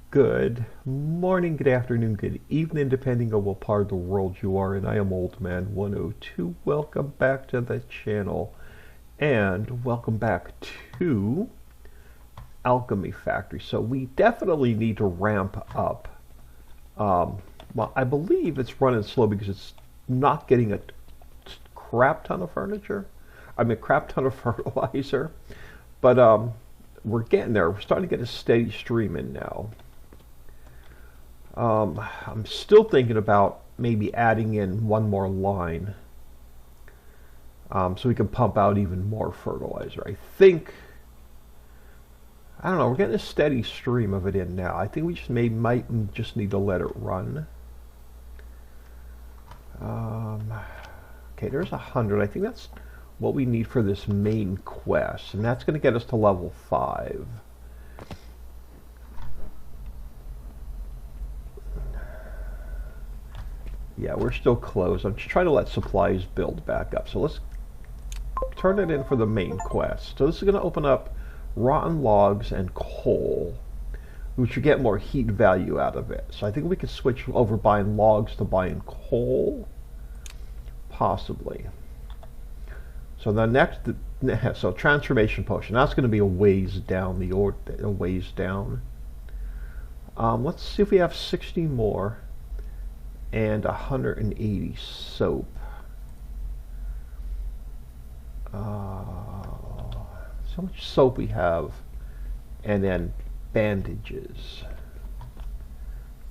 Good morning, good afternoon, good evening, depending on what part of the world you are in. I am Old Man 102. Welcome back to the channel, and welcome back to Alchemy Factory. So we definitely need to ramp up. Well, I believe it's running slow because it's not getting a crap ton of furniture. I mean, a crap ton of fertilizer. But we're getting there. We're starting to get a steady stream in now. I'm still thinking about maybe adding in one more line so we can pump out even more fertilizer. I don't know, we're getting a steady stream of it in now. I think we just might just need to let it run. Okay, there's 100. I think that's what we need for this main quest, and that's going to get us to level 5. Yeah, we're still closed. I'm just trying to let supplies build back up. So let's turn it in for the main quest. So this is going to open up rotten logs and coal, which you get more heat value out of it. So I think we can switch over buying logs to buying coal, possibly. So the next, so transformation potion. That's going to be a ways down a ways down. Let's see if we have 60 more. And 180 soap. So much soap we have, and then bandages.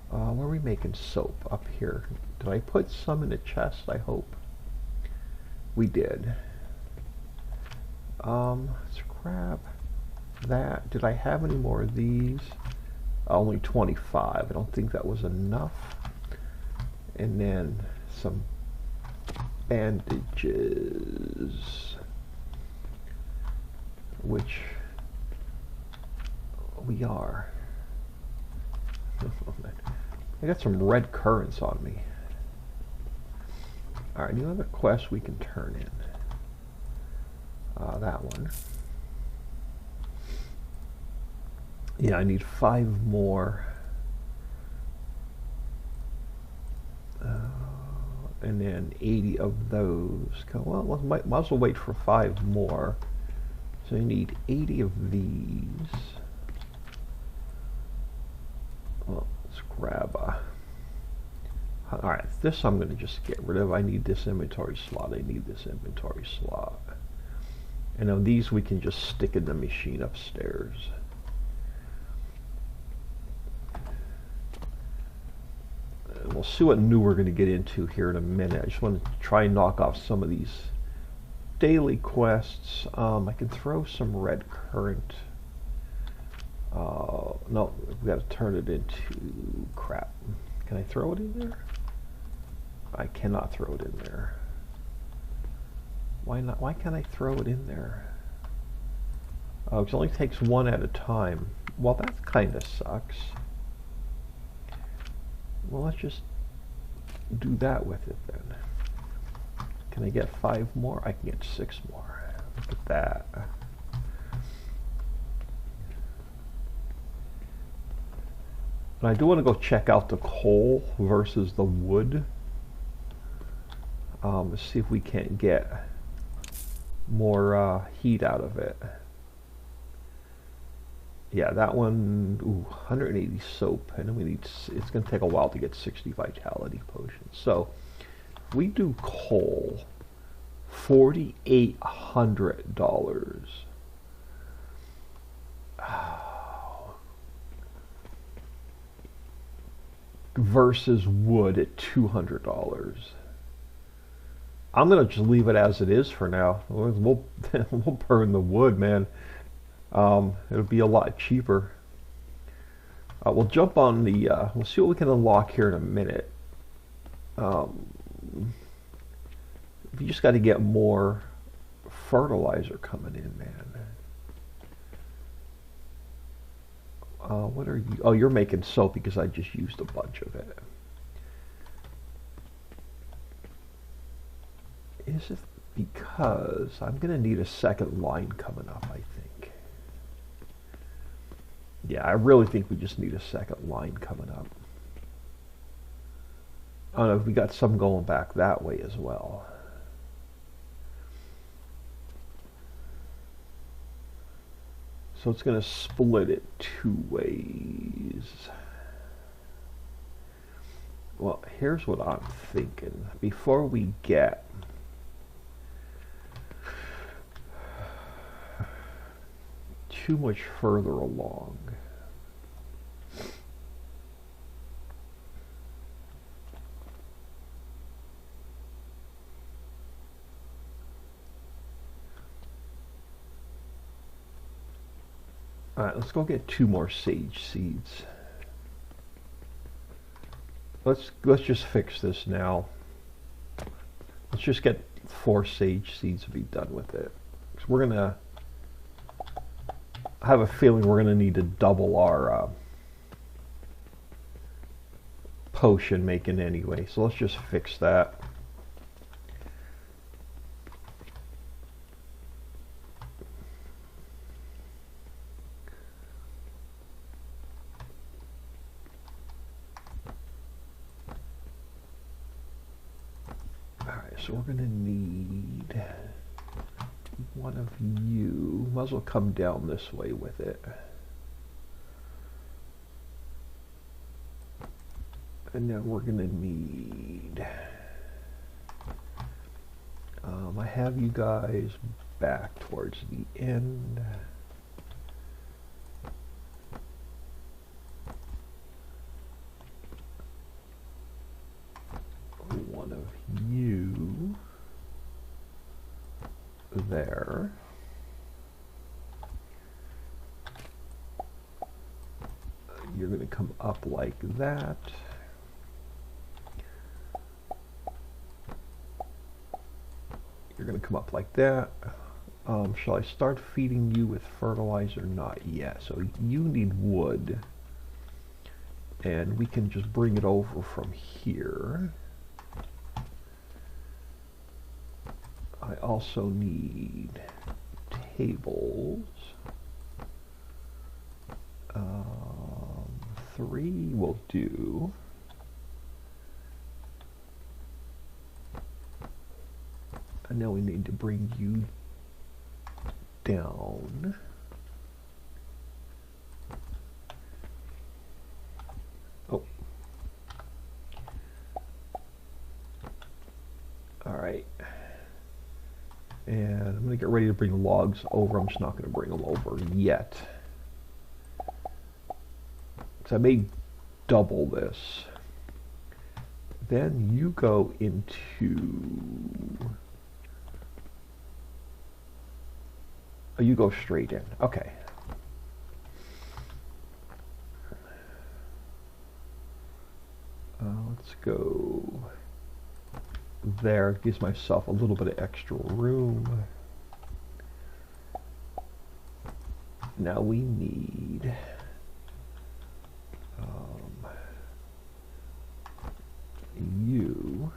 Where are we making soap? Up here. Did I put some in the chest? I hope we did. Let's grab that. Did I have any more of these? Only 25. I don't think that was enough. And then some bandages, which we are. I got some red currants on me. Alright, any other quests we can turn in? That one. Yeah, I need 5 more. And then 80 of those. Well, might as well wait for 5 more. So you need 80 of these. Well, let's grab alright, this I'm going to just get rid of. I need this inventory slot. I need this inventory slot. And now these we can just stick in the machine upstairs. We'll see what new we're going to get into here in a minute. I just want to try and knock off some of these daily quests. I can throw some red currant. No, we've got to turn it into crap. Can I throw it in there? I cannot throw it in there. Why not? Why can't I throw it in there? Oh, it only takes 1 at a time. Well, that kind of sucks. Well, let's just do that with it then. Can I get 5 more? I can get 6 more. Look at that. And I do want to go check out the coal versus the wood. Let's see if we can't get more heat out of it. Yeah, that one, ooh, 180 soap, and then we need, it's going to take a while to get 60 vitality potions. So, we do coal, $4,800. Versus wood at $200. I'm going to just leave it as it is for now. We'll burn the wood, man. It'll be a lot cheaper. We'll jump on the, we'll see what we can unlock here in a minute. You just got to get more fertilizer coming in, man. What are you? Oh, you're making soap because I just used a bunch of it. Is it because I'm going to need a second line coming up, I think. Yeah, I really think we just need a second line coming up. I don't know if we got some going back that way as well. So it's going to split it two ways. Well, here's what I'm thinking. Before we get too much further along, all right, let's go get 2 more sage seeds. Let's just fix this now. Let's just get 4 sage seeds and be done with it. 'Cause we're gonna I have a feeling we're gonna need to double our potion making anyway. So let's just fix that. So we're going to need one of you. Might as well come down this way with it. And now we're going to need... I have you guys back towards the end. One of you there. You're going to come up like that. You're going to come up like that. Shall I start feeding you with fertilizer? Not yet. So you need wood. And we can just bring it over from here. I also need tables. 3 will do. And now we need to bring you down. Oh. All right. And I'm going to get ready to bring logs over. I'm just not going to bring them over yet. So I may double this. Then you go into... Oh, you go straight in. Okay. Let's go there. Gives myself a little bit of extra room. Now we need you.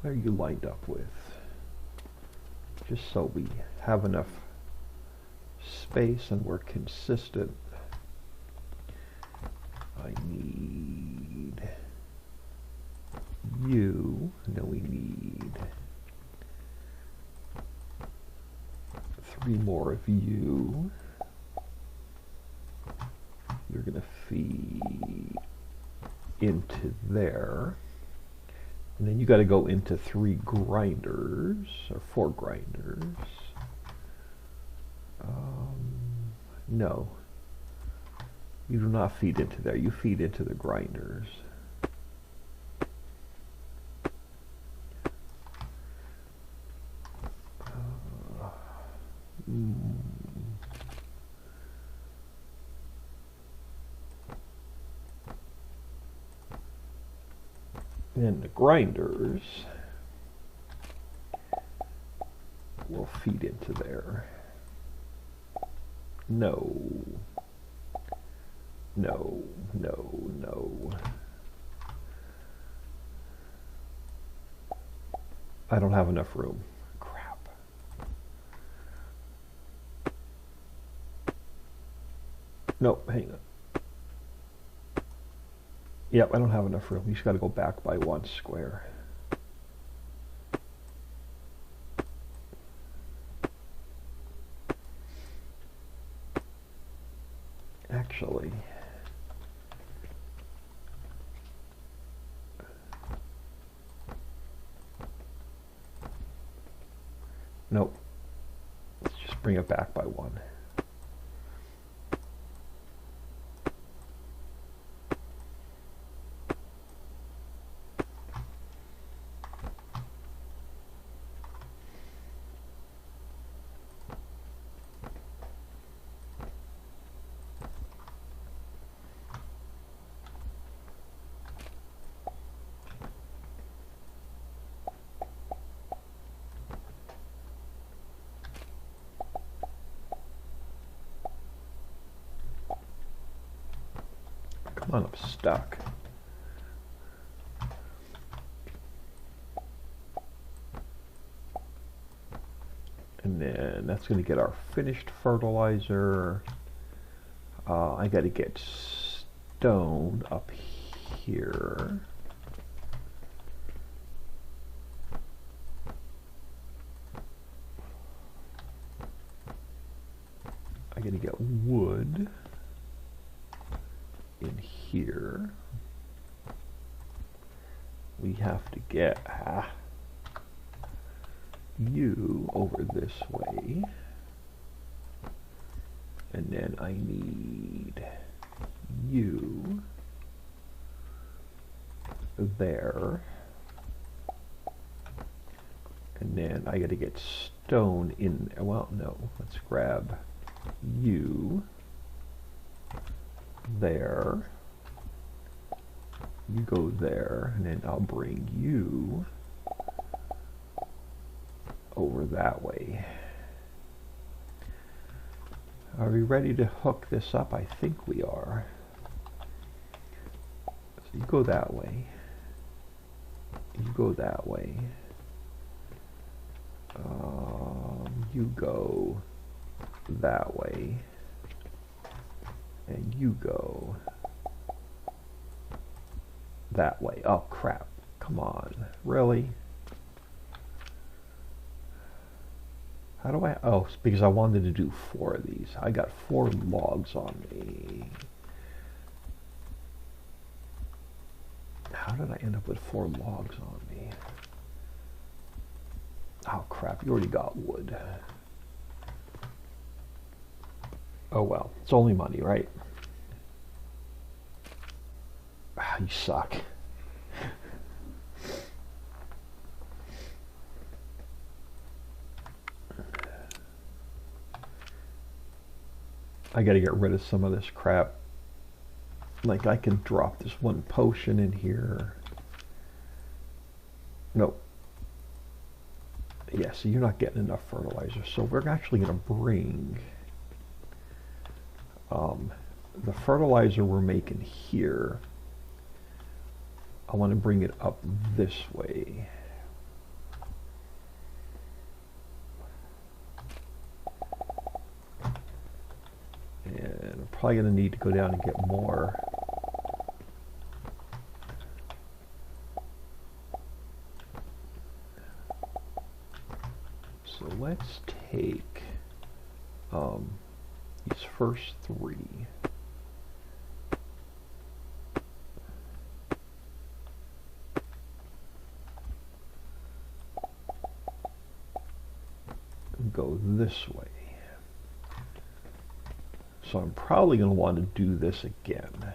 Where are you lined up with? Just so we have enough space and we're consistent. I need you, and then we need 3 more of you. You're going to feed into there. And then you got to go into 3 grinders, or 4 grinders. No. You do not feed into there. You feed into the grinders. Then the grinders will feed into there. No. No, no, no. I don't have enough room. Crap. Nope, hang on. Yep, I don't have enough room. You just got to go back by 1 square. Actually, nope. Let's just bring it back by 1. Come on, I'm stuck. And then that's going to get our finished fertilizer. I got to get stone up here. I got to get wood in here. We have to get you over this way, and then I need you there, and then I got to get stone in there. Well, no, let's grab you there, you go there, and then I'll bring you over that way. Are we ready to hook this up? I think we are. So you go that way, you go that way, you go that way, and you go that way. Oh crap, come on, really? How do I, oh, it's because I wanted to do 4 of these. I got 4 logs on me. How did I end up with 4 logs on me? Oh crap, you already got wood. Oh well, it's only money, right? Ah, you suck. I gotta get rid of some of this crap. Like, I can drop this 1 potion in here. Nope. Yeah, so you're not getting enough fertilizer. So we're actually gonna bring the fertilizer we're making here. I want to bring it up this way. And I'm probably going to need to go down and get more. So let's take these first 3. And go this way. So I'm probably going to want to do this again.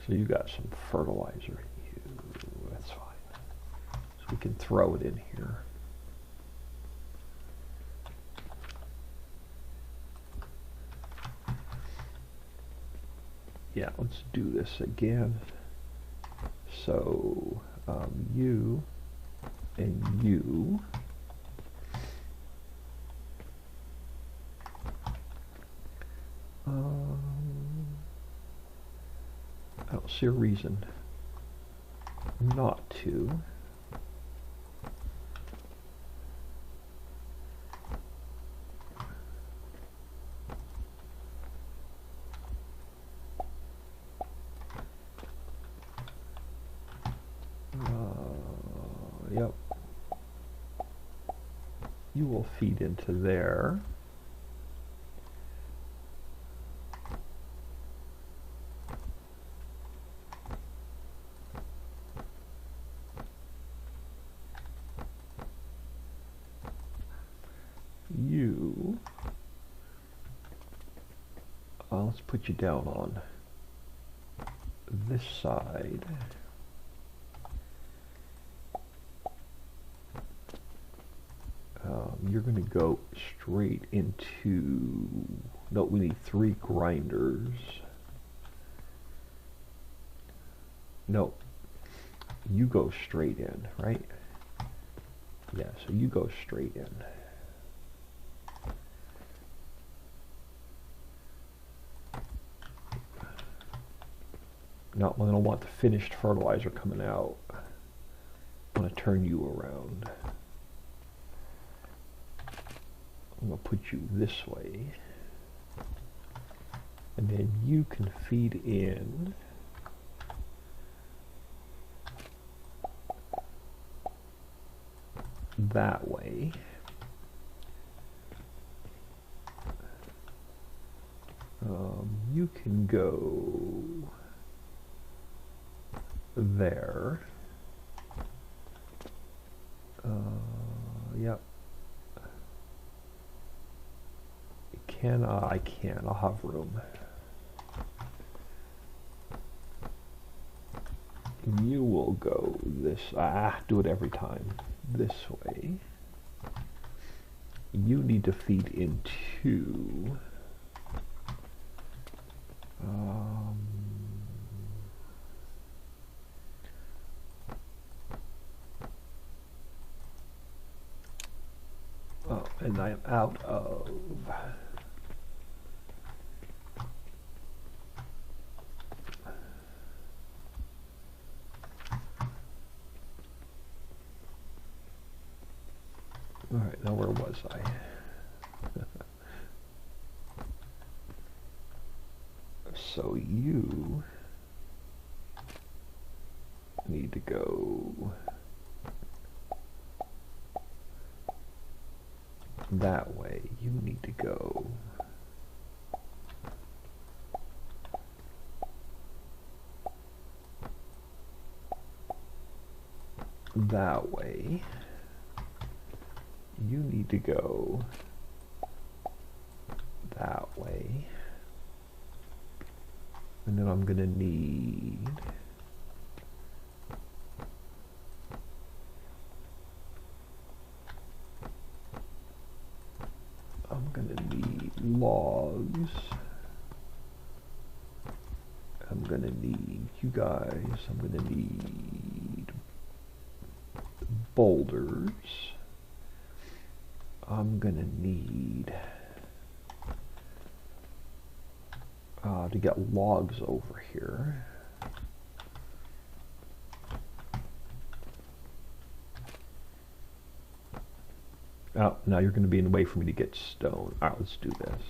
So you got some fertilizer. That's fine. So we can throw it in here. Yeah, let's do this again. So you and you. I don't don't see a reason not to. Yep. You will feed into there. You, let's put you down on this side. You're going to go straight into, no, we need 3 grinders. No, you go straight in, right? Yeah, so you go straight in. No, I don't want the finished fertilizer coming out. I want to turn you around. I'm going to put you this way. And then you can feed in that way. You can go there. Yep. I can. I'll have room. You will go this. Do it every time. This way. You need to feed into. Oh, and I'm out of. All right, now where was I? So you need to go that way. You need to go that way. You need to go that way. And then I'm going to need logs. I'm going to need you guys. I'm going to need boulders. I'm going to need to get logs over here. Oh, now you're going to be in the way for me to get stone. All right, let's do this.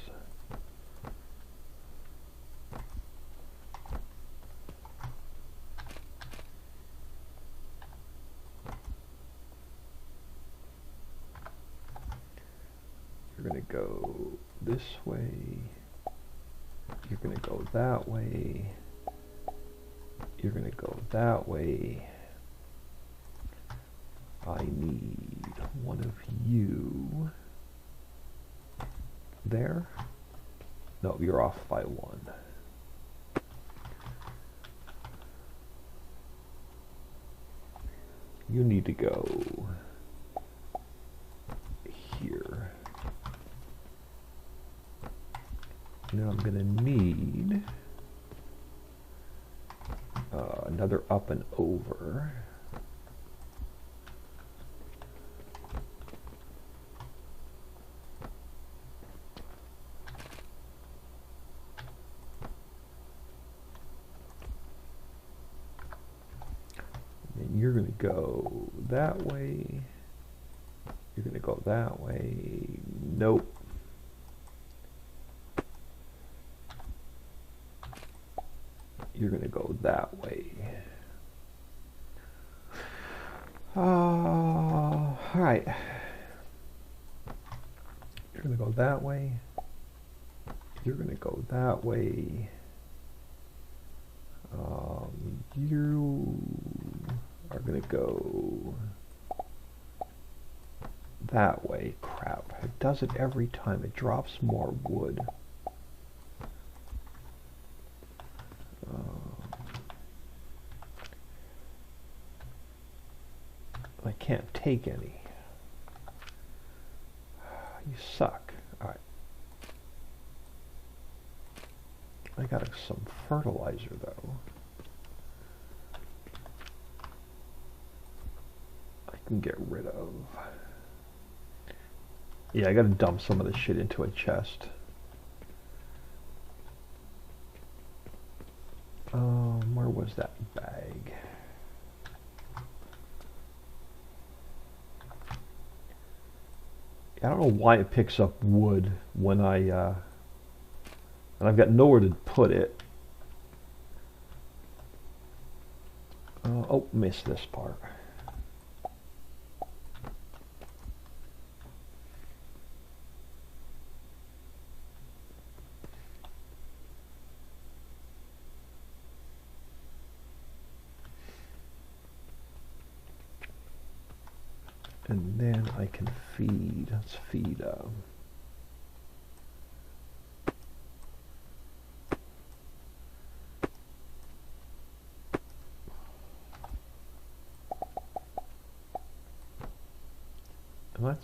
You're going to go this way. You're going to go that way. You're going to go that way. I need one of you there. No, you're off by 1. You need to go here. Now I'm going to need another up and over. go that way. You're going to go that way. Nope. You're going to go that way. All right. You're going to go that way. You're going to go that way. You are going to go that way. Crap. It does it every time. It drops more wood. I can't take any. You suck. Alright. I got some fertilizer though. I can get rid of. Yeah, I gotta dump some of this shit into a chest. Where was that bag? I don't know why it picks up wood when and I've got nowhere to put it. Oh, missed this part. And then I can feed. Let's feed. Let's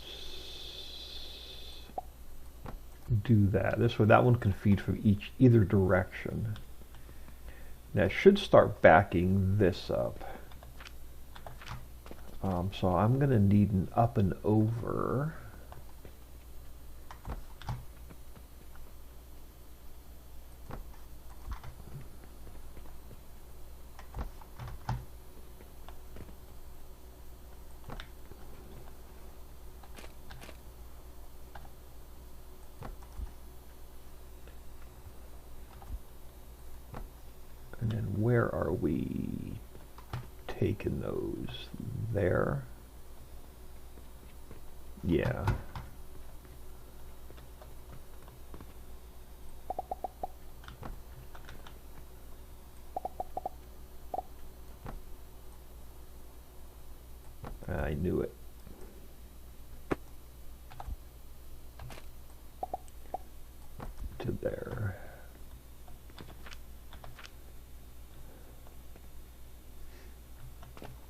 do that. This way, that one can feed from either direction. Now, it should start backing this up. So I'm going to need an up and over. And then where are we taking those? There. Yeah. I knew it. To there.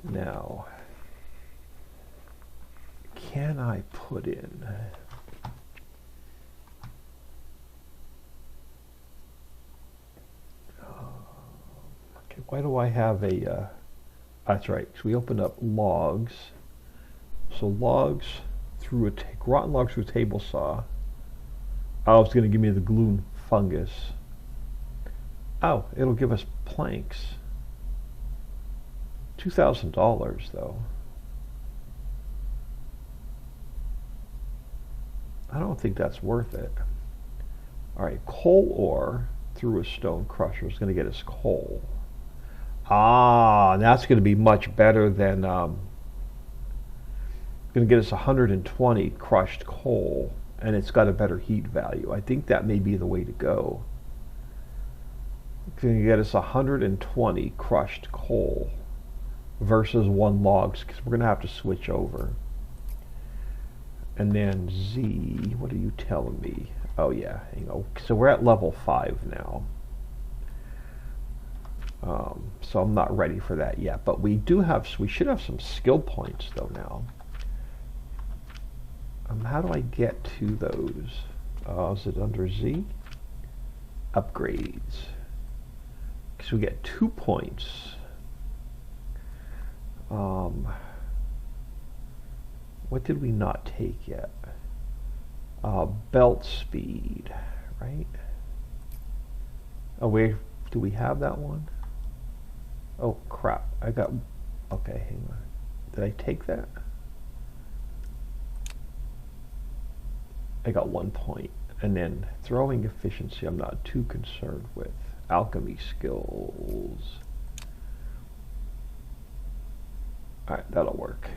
Now, can I put in okay, why do I have a that's right, so we opened up logs. So logs through rotten logs through a table saw. Oh, it's going to give me the gloom fungus. Oh, it'll give us planks. $2,000 though. I don't think that's worth it. Alright, coal ore through a stone crusher is going to get us coal. Ah, that's going to be much better than going to get us 120 crushed coal, and it's got a better heat value. I think that may be the way to go. It's going to get us 120 crushed coal versus 1 logs, because we're going to have to switch over. And then Z, what are you telling me? Oh yeah, you know, so we're at level 5 now. So I'm not ready for that yet, but we should have some skill points though now. How do I get to those? Is it under Z? Upgrades. So we get 2 points. What did we not take yet? Belt speed, right? Oh, do we have that one? Oh crap, I got, okay, hang on. Did I take that? I got 1 point. And then throwing efficiency I'm not too concerned with. Alchemy skills. Alright, that'll work.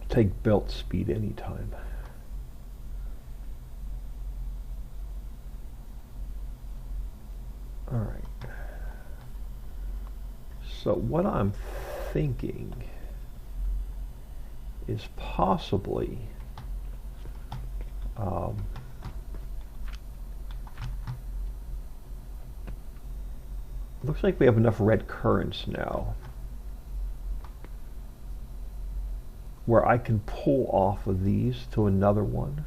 Take belt speed anytime. Alright. So what I'm thinking is possibly looks like we have enough red currents now where I can pull off of these to another one.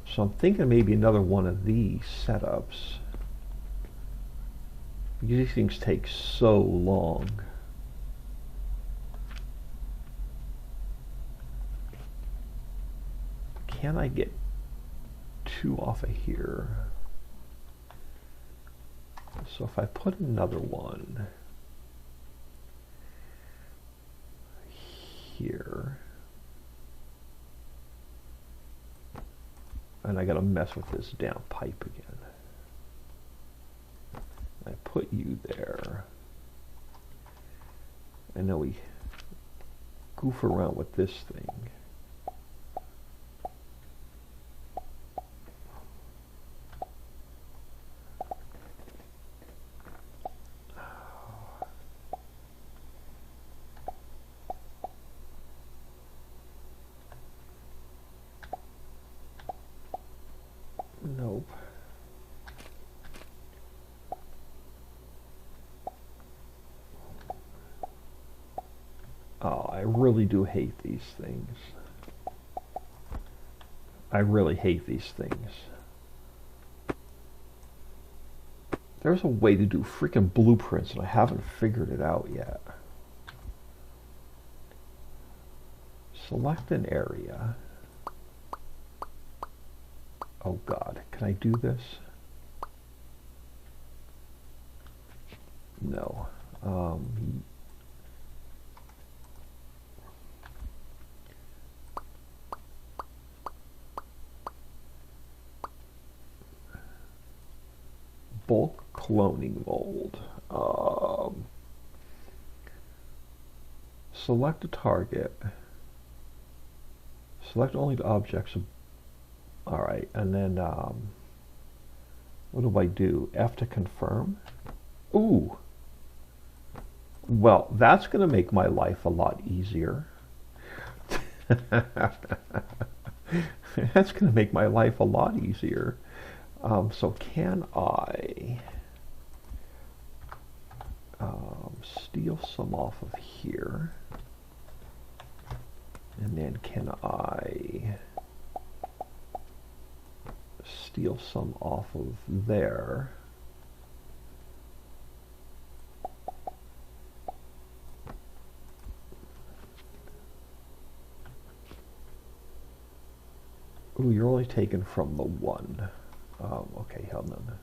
So I'm thinking maybe another one of these setups. These things take so long. Can I get 2 off of here? So if I put another one here, and I gotta mess with this down pipe again. I put you there. And then we goof around with this thing. Nope. Oh, I really do hate these things. I really hate these things. There's a way to do freaking blueprints and I haven't figured it out yet. Select an area. Oh God, can I do this? No. Bulk cloning mold. Select a target. Select only the objects. Alright, and then what do I do? F to confirm? Ooh. Well, that's going to make my life a lot easier. That's going to make my life a lot easier. So can I steal some off of here? And then can I steal some off of there? Ooh, you're only taken from the one. Okay, hold on.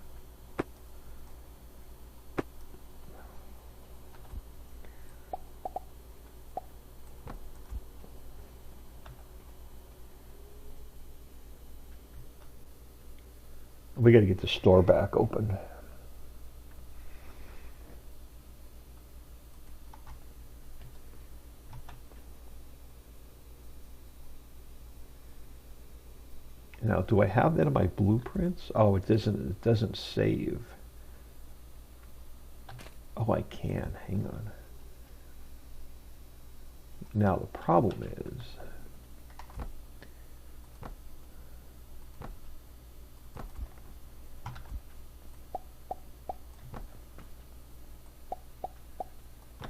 We got to get the store back open. Now, do I have that in my blueprints? Oh, it doesn't. It doesn't save. Oh, I can. Hang on. Now the problem is,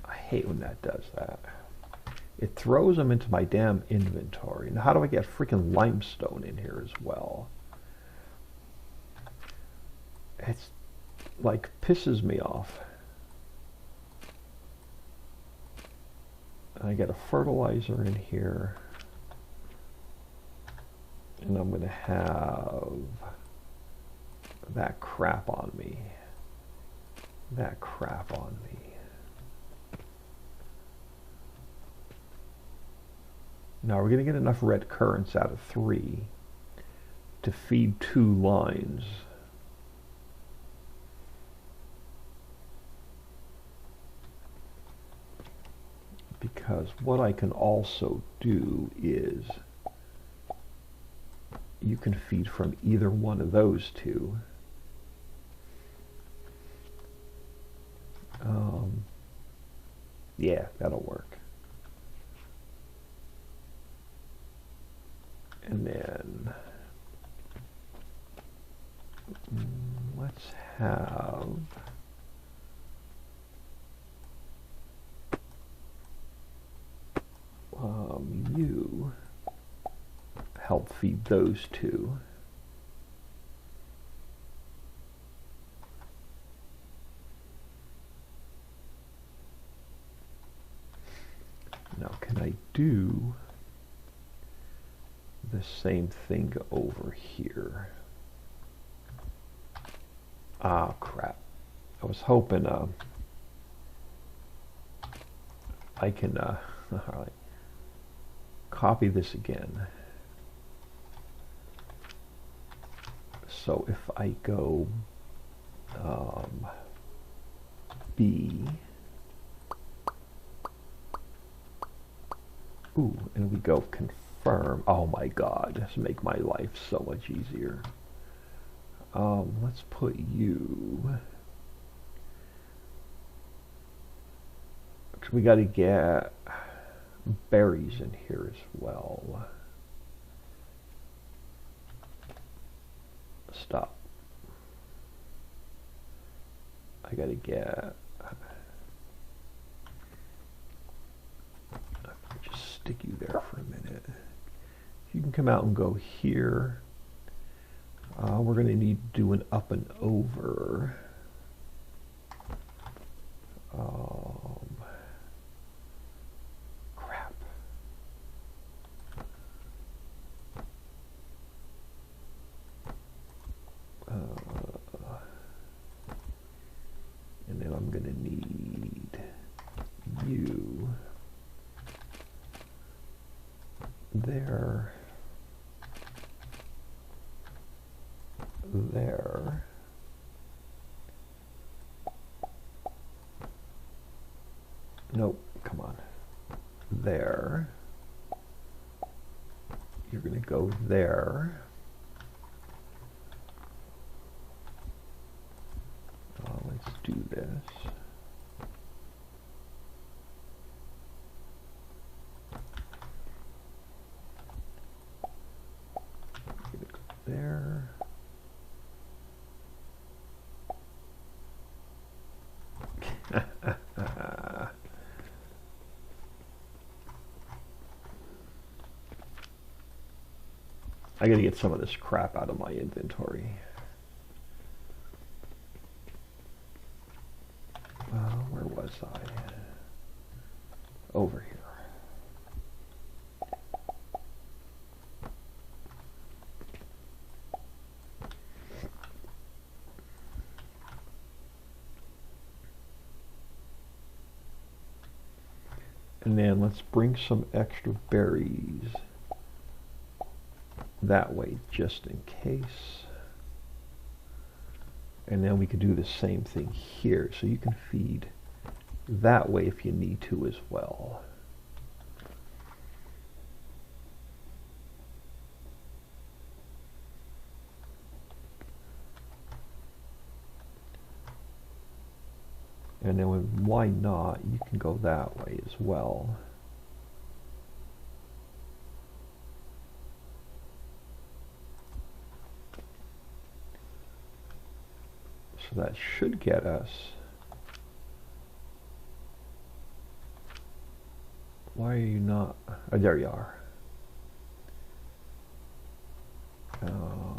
I hate when that does that. It throws them into my damn inventory. Now, how do I get freaking limestone in here as well? It's like pisses me off. I get a fertilizer in here. And I'm going to have that crap on me. That crap on me. Now we're going to get enough red currents out of 3 to feed 2 lines. Because what I can also do is you can feed from either one of those 2. Yeah, that'll work. And then let's have you help feed those 2. Now can I do the same thing over here? Ah, crap. I was hoping I can all right, copy this again. So if I go B, ooh, and we go confirm. Oh my God, this make my life so much easier. Let's put you. We got to get berries in here as well. Stop. I got to get. Just stick you there for a minute. You can come out and go here. We're going to need to do an up and over. Crap. And then I'm going to need you there. There. Nope, come on. There. You're going to go there. Let's do this. There. I gotta get some of this crap out of my inventory. Where was I? Over here. And then let's bring some extra berries that way just in case. And then we could do the same thing here. So you can feed that way if you need to as well. And then why not? You can go that way as well. So that should get us. Why are you not? Oh, there you are. All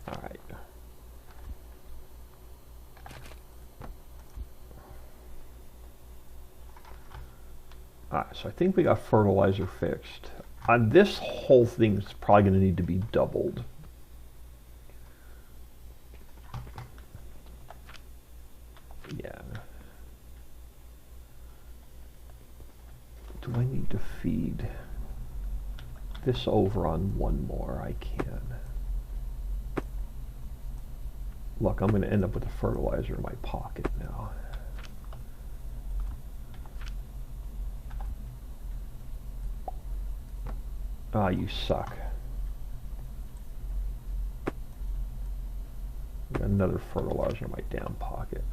right. Alright, so I think we got fertilizer fixed. This whole thing is probably going to need to be doubled. Yeah. Do I need to feed this over on one more? I can. Look, I'm going to end up with a fertilizer in my pocket now. Ah, you suck. Got another fertilizer in my damn pocket.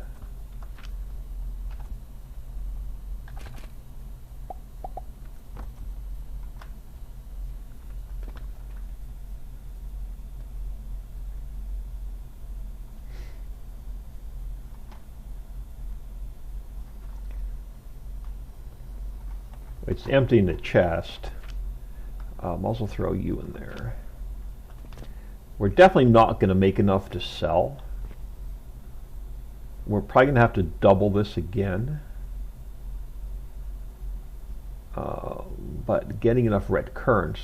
It's emptying the chest. I'll also throw you in there. We're definitely not going to make enough to sell. We're probably going to have to double this again. But getting enough red currents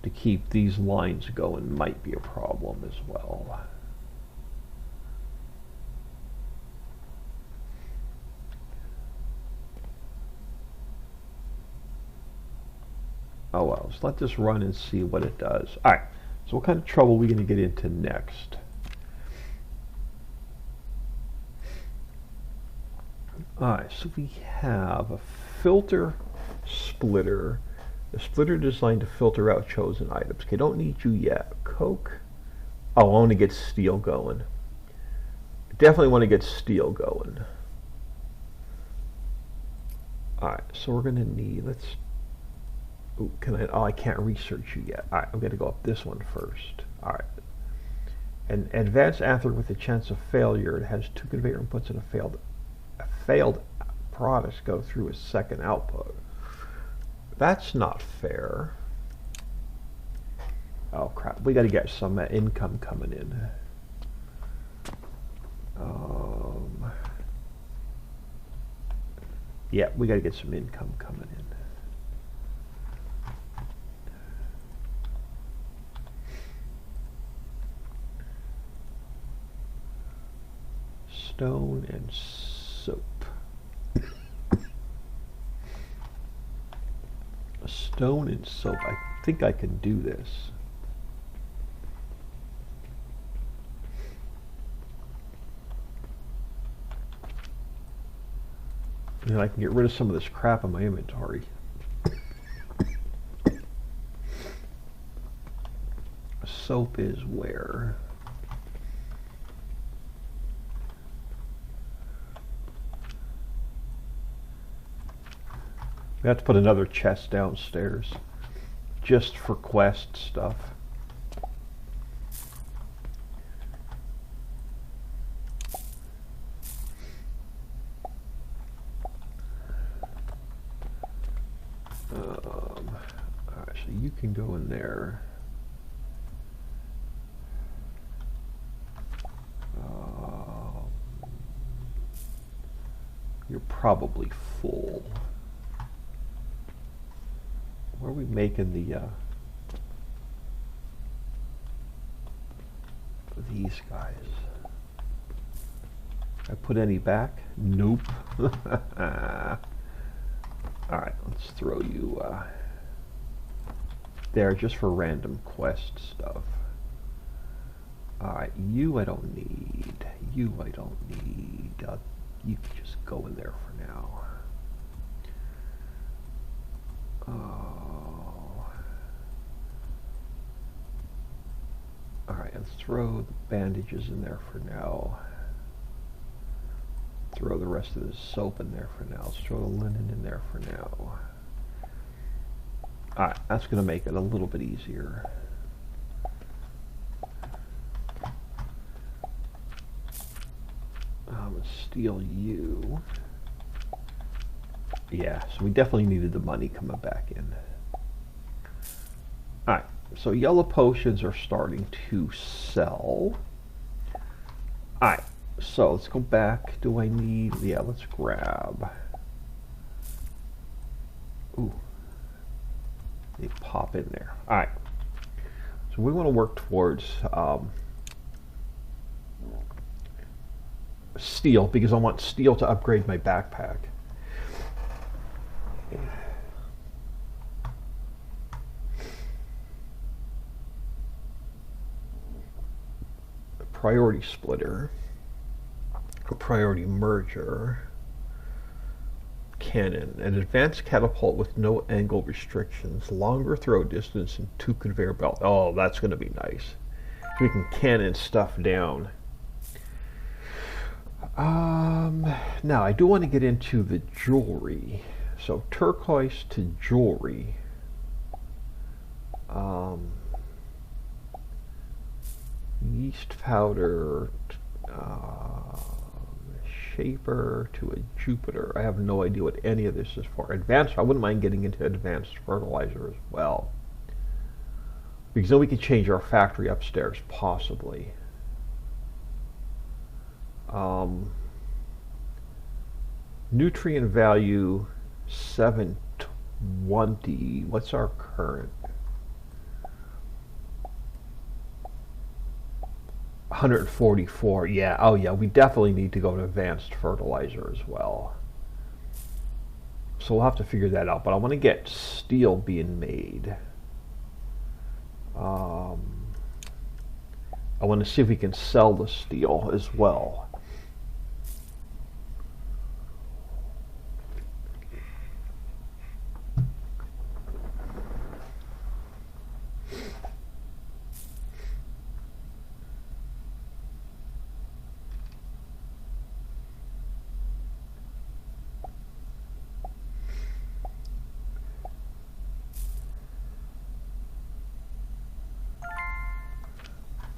to keep these lines going might be a problem as well. Oh well, let's let this run and see what it does. Alright, so what kind of trouble are we going to get into next? Alright, so we have a filter splitter. A splitter designed to filter out chosen items. Okay, don't need you yet. Coke. Oh, I want to get steel going. Definitely want to get steel going. Alright, so we're going to need, let's... Ooh, I can't research you yet. Alright, I'm going to go up this one first. Alright. An advanced anther with a chance of failure. It has 2 conveyor inputs and a failed product go through a second output. That's not fair. Oh crap, we got to get some income coming in. Yeah, we got to get some income coming in. Stone and soap. A stone and soap. I think I can do this. And I can get rid of some of this crap in my inventory. Soap is where? We have to put another chest downstairs just for quest stuff. Alright, so you can go in there. You're probably full. Where are we making the these guys? I put any back? Nope. Alright, let's throw you there just for random quest stuff. Alright, you I don't need. You I don't need. You can just go in there for now. Alright, let's throw the bandages in there for now. Throw the rest of the soap in there for now. Let's throw the linen in there for now. Alright, that's going to make it a little bit easier. I'm going to steal you. Yeah, so we definitely needed the money coming back in. Alright, so yellow potions are starting to sell. Alright, so let's go back. Do I need... Yeah, let's grab... Ooh. They pop in there. All right. So we want to work towards steel, because I want steel to upgrade my backpack. A priority splitter, a priority merger, cannon, an advanced catapult with no angle restrictions, longer throw distance, and 2 conveyor belt. Oh, that's going to be nice. We can cannon stuff down. Now I do want to get into the jewelry. So turquoise to jewelry. Yeast powder, shaper to a Jupiter. I have no idea what any of this is for. Advanced, I wouldn't mind getting into advanced fertilizer as well, because then we could change our factory upstairs, possibly. Nutrient value 720. What's our current? 144. Yeah. Oh yeah, we definitely need to go to advanced fertilizer as well. So we'll have to figure that out, but I want to get steel being made. I want to see if we can sell the steel as well.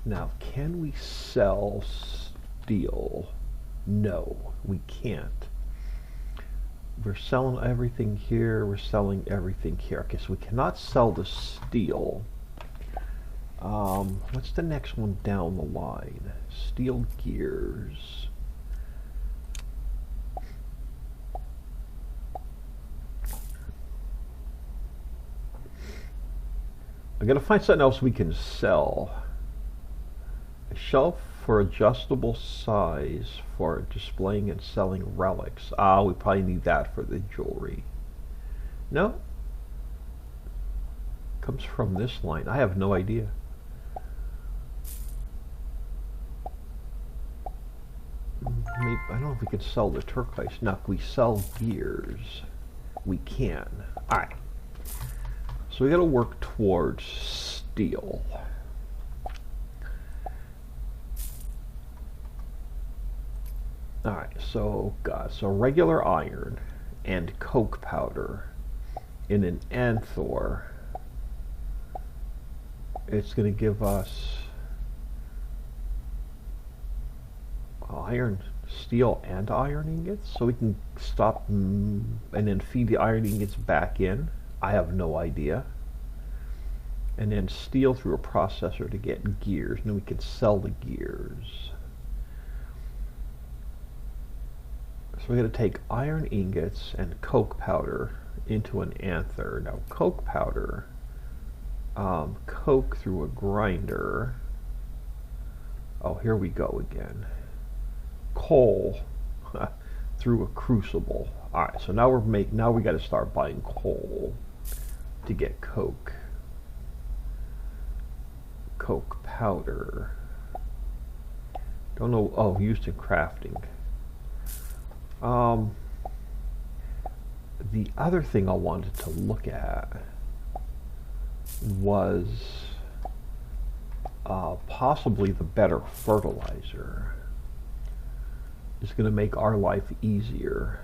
Now, can we sell steel? No, we can't. We're selling everything here. We're selling everything here. Okay, so we cannot sell the steel. What's the next one down the line? Steel gears. I gotta find something else we can sell. A shelf for adjustable size for displaying and selling relics. Ah, we probably need that for the jewelry. No? Comes from this line. I have no idea. Maybe, I don't know if we can sell the turquoise. Now, if we sell gears, we can. Alright. So we gotta work towards steel. Alright, so regular iron and coke powder in an anther. It's going to give us iron, steel, and iron ingots, so we can stop and then feed the iron ingots back in. I have no idea. And then steel through a processor to get gears, and then we can sell the gears. So we're going to take iron ingots and coke powder into an anther. Now coke powder, coke through a grinder. Oh, here we go again. Coal through a crucible. All right, so now we got to start buying coal to get coke. Coke powder. Don't know. Oh, used in crafting. The other thing I wanted to look at was possibly the better fertilizer. It's going to make our life easier.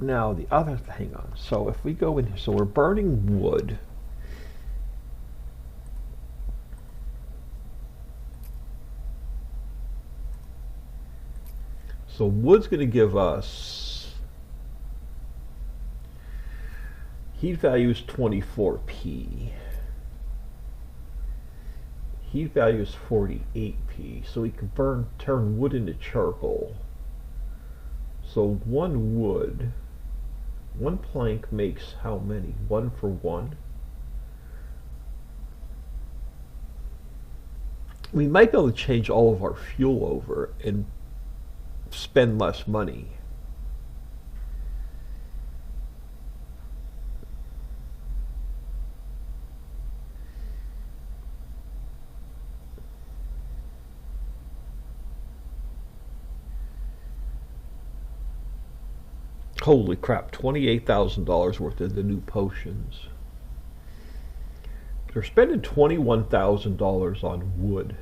Now the other, hang on, so if we go in here, so we're burning wood. So wood's going to give us heat value is 24p. Heat value is 48p. So we can turn wood into charcoal. So one wood One plank makes how many? 1 for 1? We might be able to change all of our fuel over and spend less money. Holy crap, $28,000 worth of the new potions. They're spending $21,000 on wood.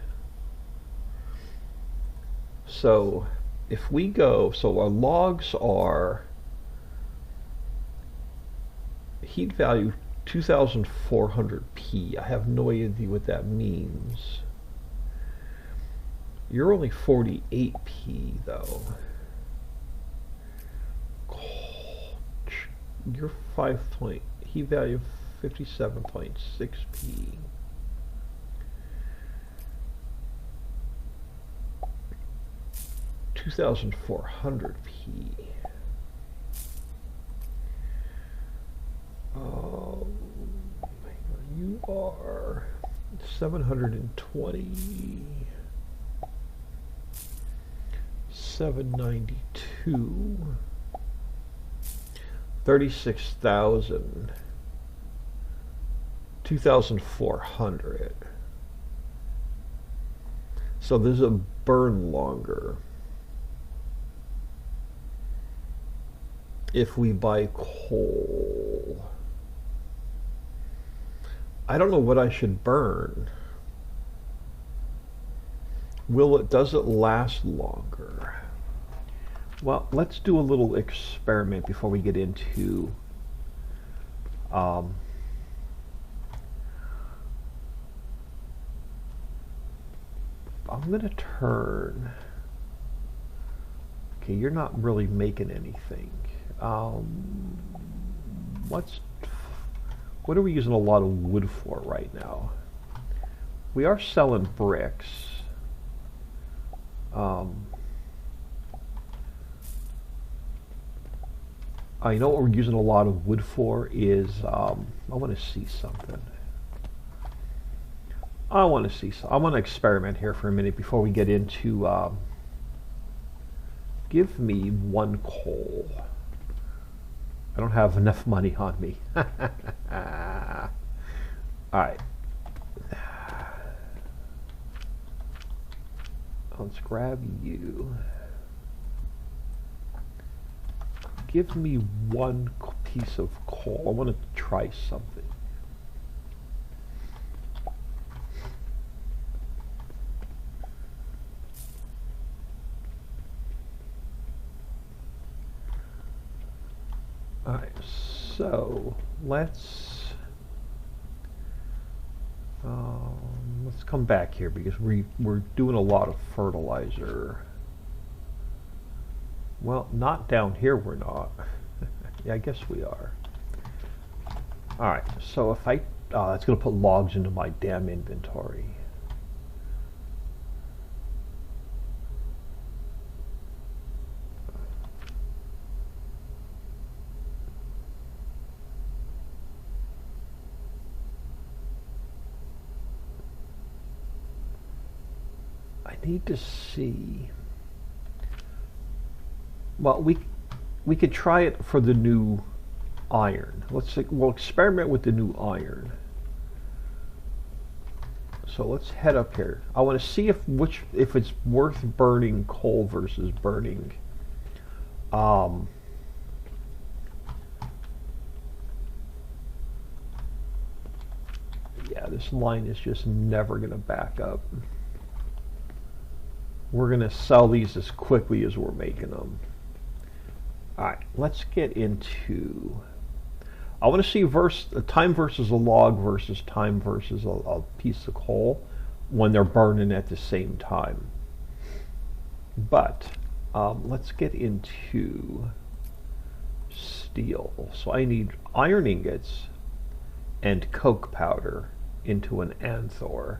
So if we go, so our logs are heat value 2,400p. I have no idea what that means. You're only 48p though. You're 5 point heat value 57.6p. $2,400p. You are 720. 792. 36,000. 2,400. So there's a burn longer. If we buy coal, I don't know what I should burn. Does it last longer? Well, let's do a little experiment before we get into I'm gonna turn. Okay, you're not really making anything. What are we using a lot of wood for right now? We are selling bricks. You know what we're using a lot of wood for is, I want to see something. I want to experiment here for a minute before we get into, give me 1 coal. I don't have enough money on me. Alright. Let's grab you. Give me 1 piece of coal. I want to try something. Alright, so let's come back here because we're doing a lot of fertilizer. Well, not down here we're not. Yeah, I guess we are. Alright, so if I, that's going to put logs into my damn inventory. I need to see. Well, we could try it for the new iron. We'll experiment with the new iron. So let's head up here. I want to see if it's worth burning coal versus burning yeah, this line is just never going to back up. We're going to sell these as quickly as we're making them. Alright, let's get into, I want to see time versus a log versus time versus a piece of coal when they're burning at the same time. But let's get into steel. So I need iron ingots and coke powder into an anthor.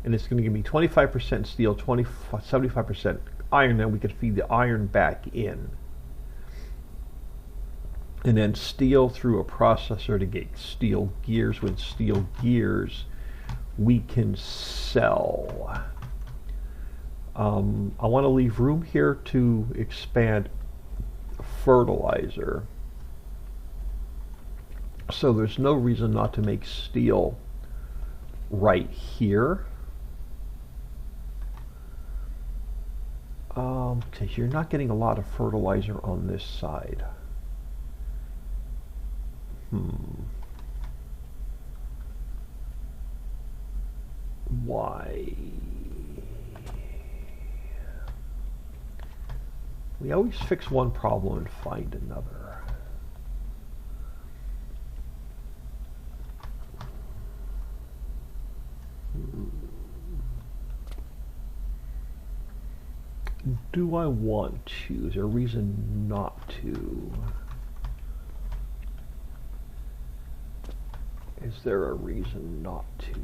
And it's going to give me 25% steel, 75% iron, then we could feed the iron back in. and then steel through a processor to get steel gears. With steel gears, we can sell. I want to leave room here to expand fertilizer. So there's no reason not to make steel right here. Because you're not getting a lot of fertilizer on this side. Why? We always fix one problem and find another. Do I want to? Is there a reason not to? Is there a reason not to?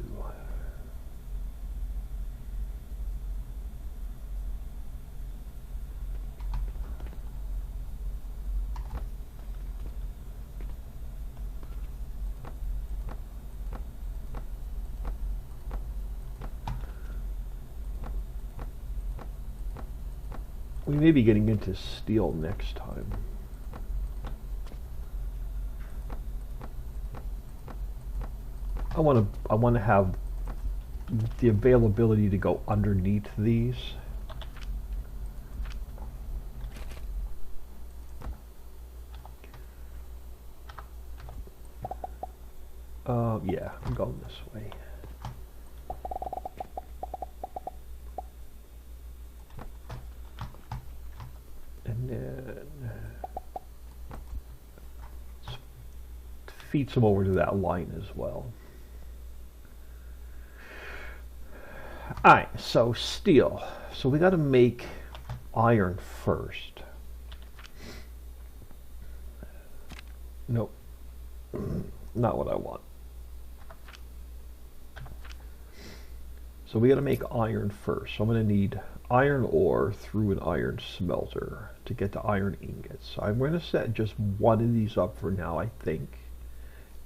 We may be getting into steel next time. I want to have the availability to go underneath these. Yeah, I'm going this way. And then feed some over to that line as well. Alright, so steel. So we got to make iron first. Nope. Not what I want. So we got to make iron first. So I'm going to need iron ore through an iron smelter to get the iron ingots. So I'm going to set just one of these up for now, I think.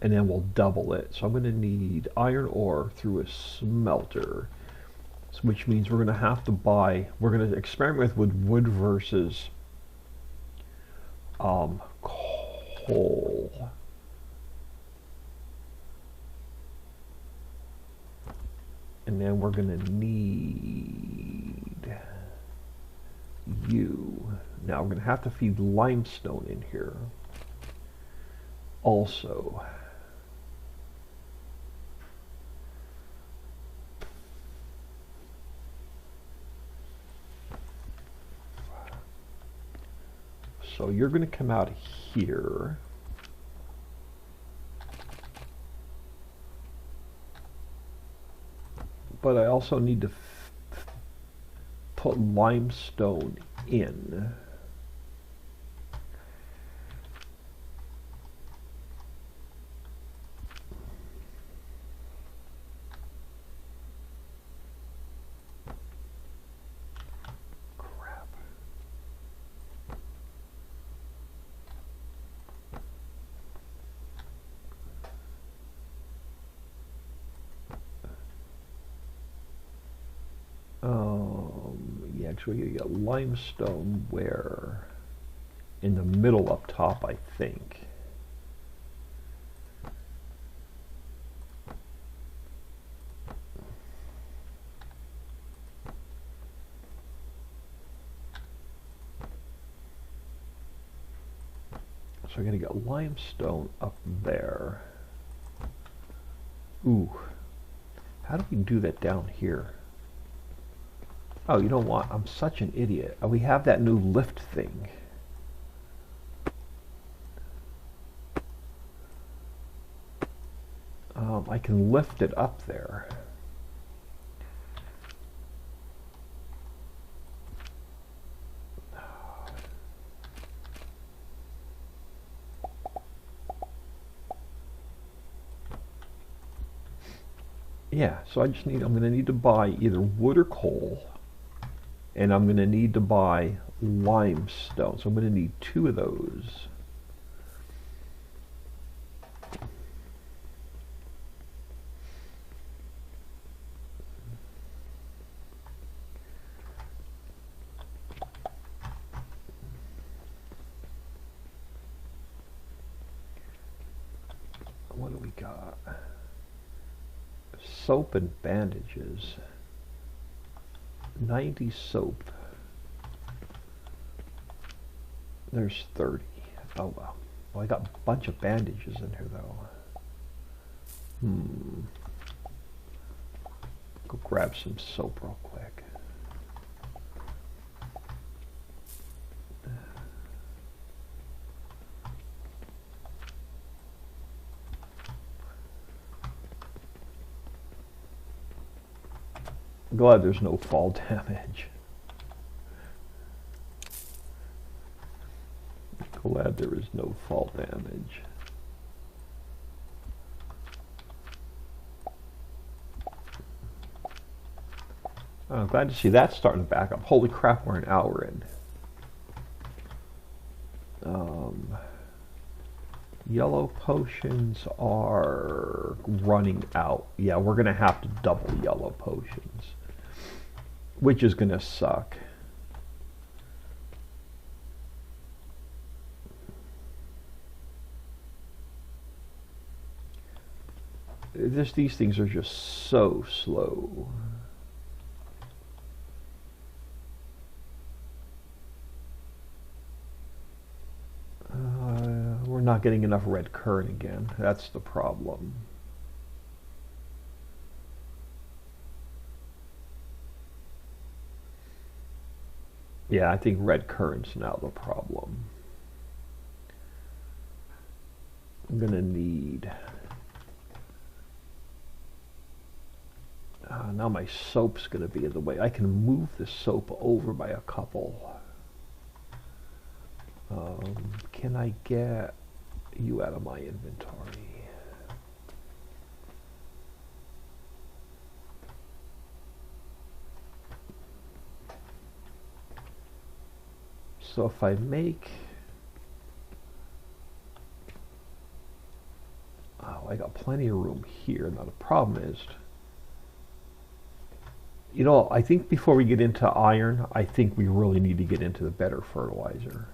And then we'll double it. So I'm going to need iron ore through a smelter. Which means we're going to have to buy, we're going to experiment with wood versus coal. And then we're going to need you. Now we're going to have to feed limestone in here also. So you're going to come out here. But I also need to put limestone in. Yeah, actually you got limestone where? In the middle up top, I think. So I'm going to get limestone up there. Ooh. How do we do that down here? Oh, you know what? I'm such an idiot. We have that new lift thing. I can lift it up there. Yeah, so I'm going to need to buy either wood or coal. And I'm going to need to buy limestone. So I'm going to need 2 of those. got? Soap and bandages. 90 soap. There's 30. Oh well. Well, I got a bunch of bandages in here though. Go grab some soap real quick. Glad there's no fall damage. Glad there is no fall damage. I'm glad to see that starting to back up. Holy crap, we're an hour in. Yellow potions are running out. Yeah, we're going to have to double yellow potions, which is going to suck. These things are just so slow. We're not getting enough red currant again. That's the problem. Yeah, I think red currant's now the problem. I'm gonna need... now my soap's gonna be in the way. I can move the soap over by a couple. Can I get you out of my inventory? So if I make... Oh, I got plenty of room here. Now the problem is... You know, I think before we get into iron, I think we really need to get into the better fertilizer.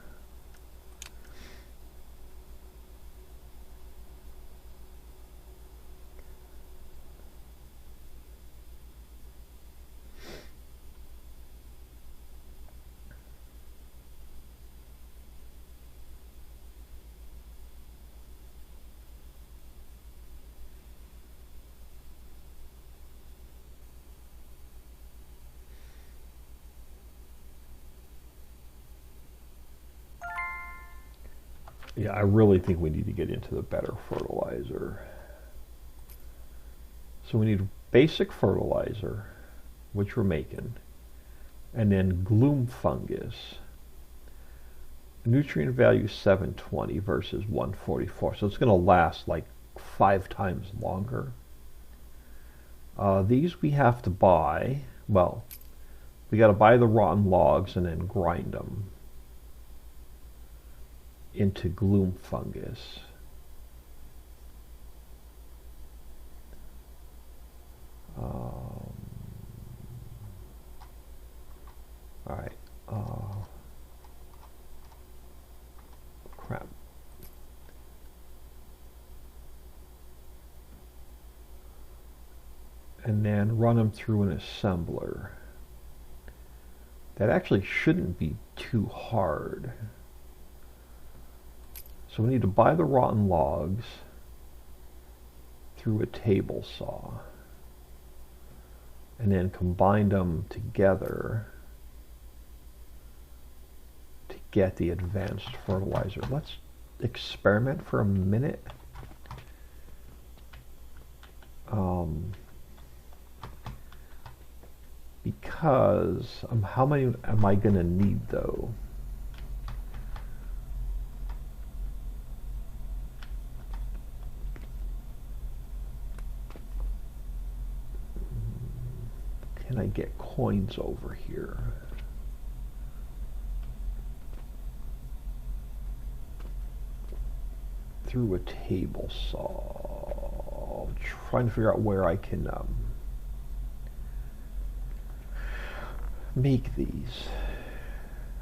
Yeah, I really think we need to get into the better fertilizer. So we need basic fertilizer, which we're making, and then gloom fungus. Nutrient value 720 versus 144, so it's going to last like 5 times longer. These we have to buy. Well, we got to buy the rotten logs and then grind them into gloom fungus. All right. Crap. And then run them through an assembler. That actually shouldn't be too hard. So we need to buy the rotten logs through a table saw and then combine them together to get the advanced fertilizer. Let's experiment for a minute. Because how many am I going to need though? Can I get coins over here? Through a table saw. Trying to figure out where I can make these.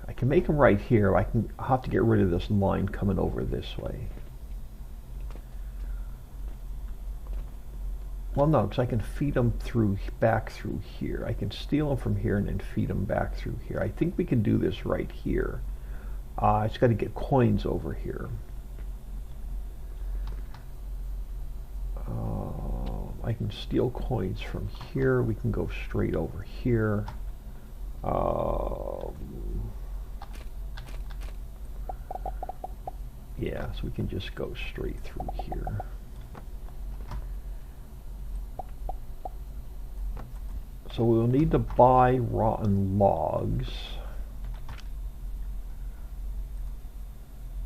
I can make them right here. I'll have to get rid of this line coming over this way. Well, no, because I can feed them back through here. I can steal them from here and then feed them back through here. I think we can do this right here. I just got to get coins over here. I can steal coins from here. We can go straight over here. Yeah, so we can just go straight through here. So we'll need to buy rotten logs.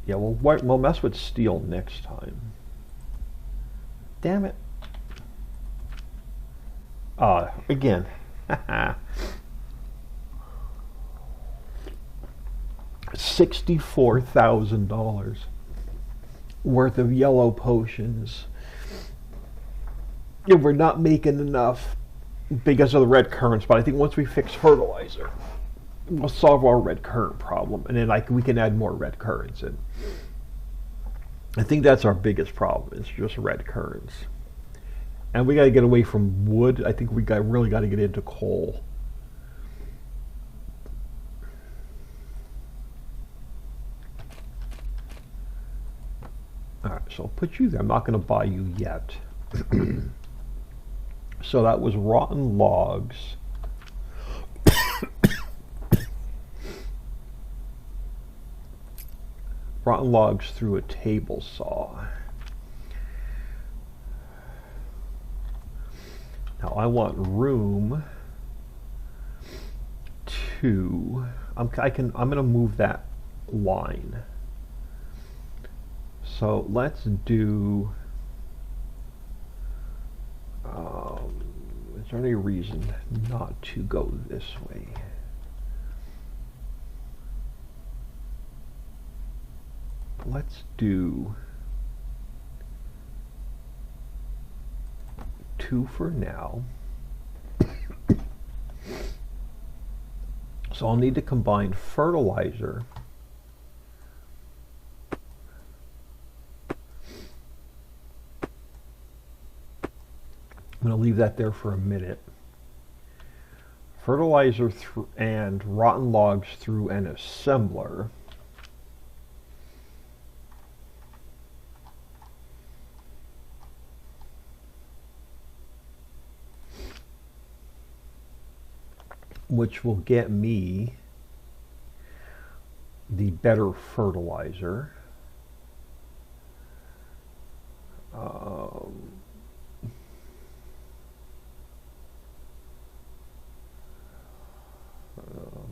Yeah, we'll mess with steel next time. Damn it. Again. $64,000 worth of yellow potions. Yeah, we're not making enough because of the red currents, but I think once we fix fertilizer, we'll solve our red current problem, and then we can add more red currents in. I think that's our biggest problem, is just red currents. And we got to get away from wood. I think we really got to get into coal. All right, so I'll put you there. I'm not going to buy you yet. So that was rotten logs. Rotten logs through a table saw. Now I want room to. I'm going to move that line. So let's do. Is there any reason not to go this way? Let's do 2 for now. So I'll need to combine fertilizer I'm going to leave that there for a minute. Fertilizer and rotten logs through an assembler. Which will get me the better fertilizer.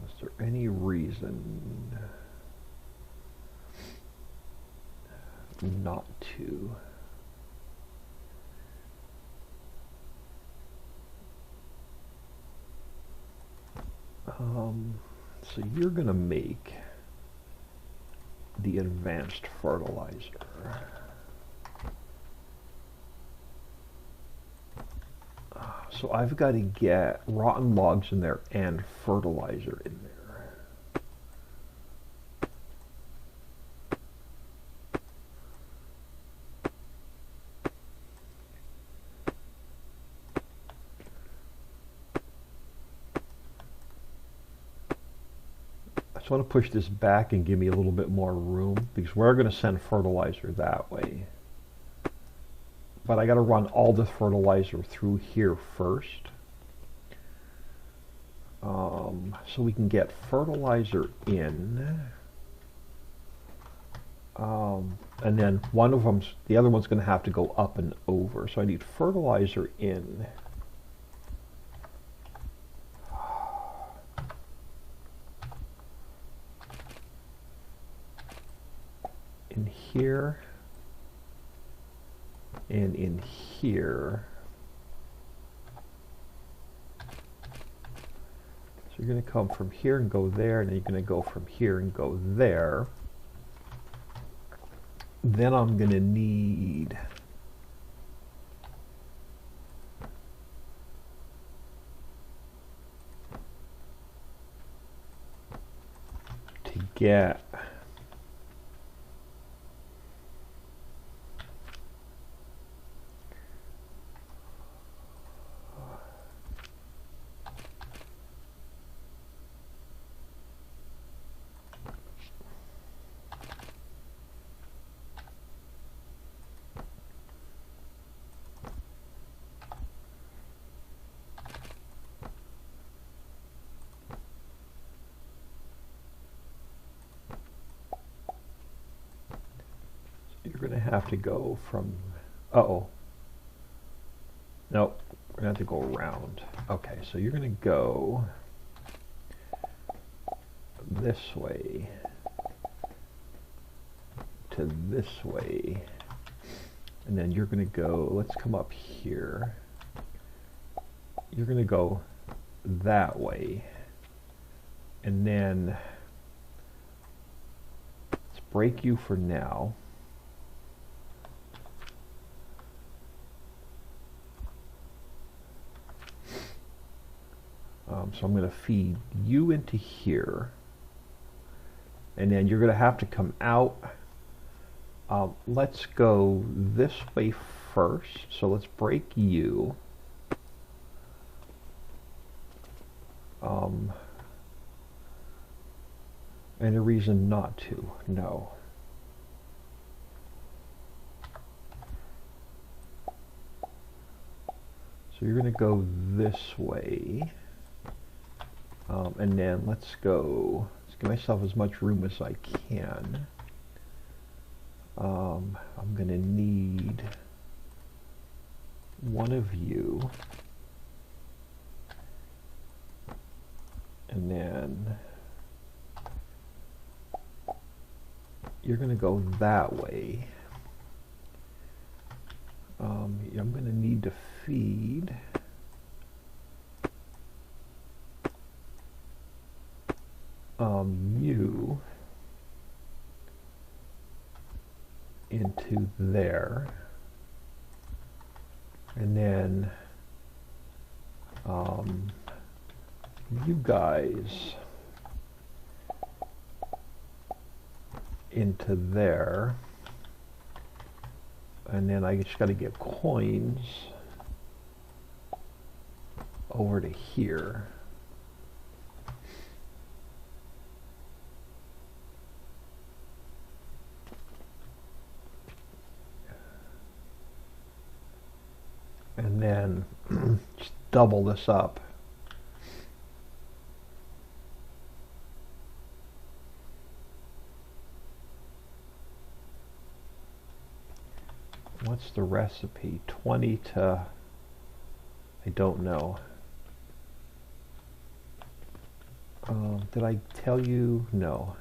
Is there any reason not to? So you're going to make the advanced fertilizer. So I've got to get rotten logs in there and fertilizer in there. I just want to push this back and give me a little bit more room because we're going to send fertilizer that way. But I got to run all the fertilizer through here first. So we can get fertilizer in. And then one of them's, the other one's going to have to go up and over. So I need fertilizer in. In here. And in here. So you're going to come from here and go there, and then you're going to go from here and go there. Then I'm going to need to get you're going to have to go from, uh-oh. Nope, we're going to have to go around. Okay, so you're going to go this way to this way. And then you're going to go, let's come up here. You're going to go that way. And then let's break you for now. So I'm going to feed you into here. And then you're going to have to come out. Let's go this way first. So let's break you. Any reason not to? No. So you're going to go this way. And then let's give myself as much room as I can. I'm going to need one of you. And then you're going to go that way. I'm going to need to feed you into there, and then you guys into there, and then I just got to get coins over to here. And then just double this up. What's the recipe? 20 to, I don't know. Did I tell you? No.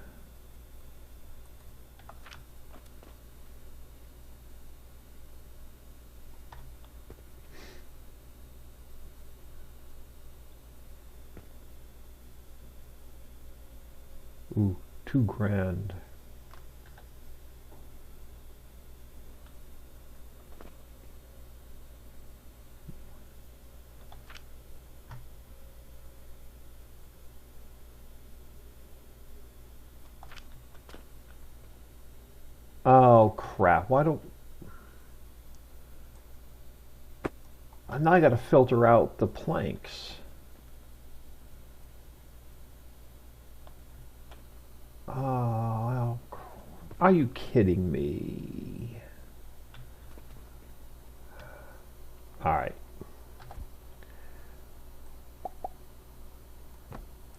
Ooh, $2,000. Oh crap, why don't... Now I gotta filter out the planks. Oh, are you kidding me? Alright.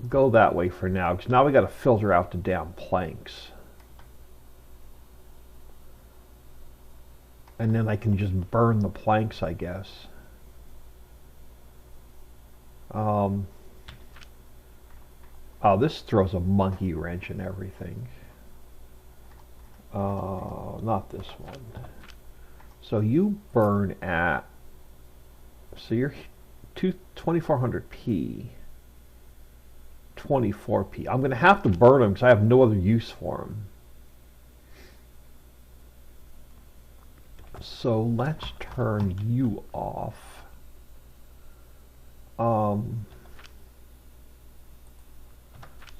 Go that way for now, because now we gotta filter out the damn planks. And then I can just burn the planks, I guess. Oh, this throws a monkey wrench in everything. Not this one. So you burn at... So you're 2400p. 24p. I'm going to have to burn them because I have no other use for them. So let's turn you off.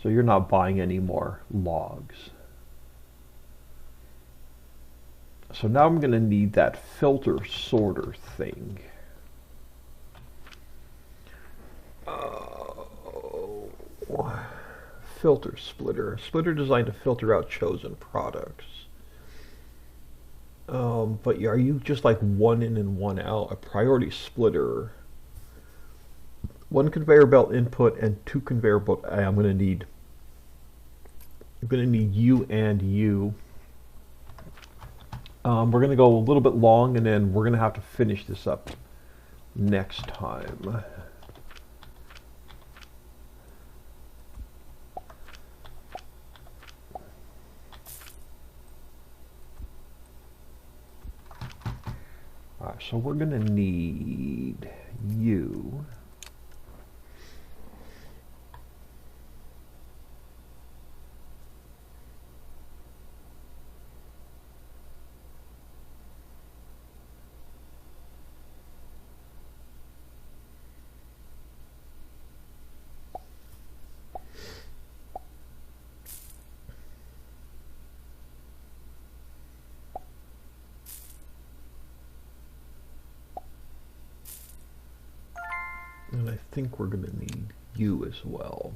So you're not buying any more logs. So now I'm going to need that filter sorter thing. Filter splitter. Splitter designed to filter out chosen products. But are you just like one in and one out? A priority splitter. One conveyor belt input and two conveyor belt. I'm going to need you and you. We're going to go a little bit long, and then we're going to have to finish this up next time. Alright, so we're going to need you. And I think we're going to need you as well.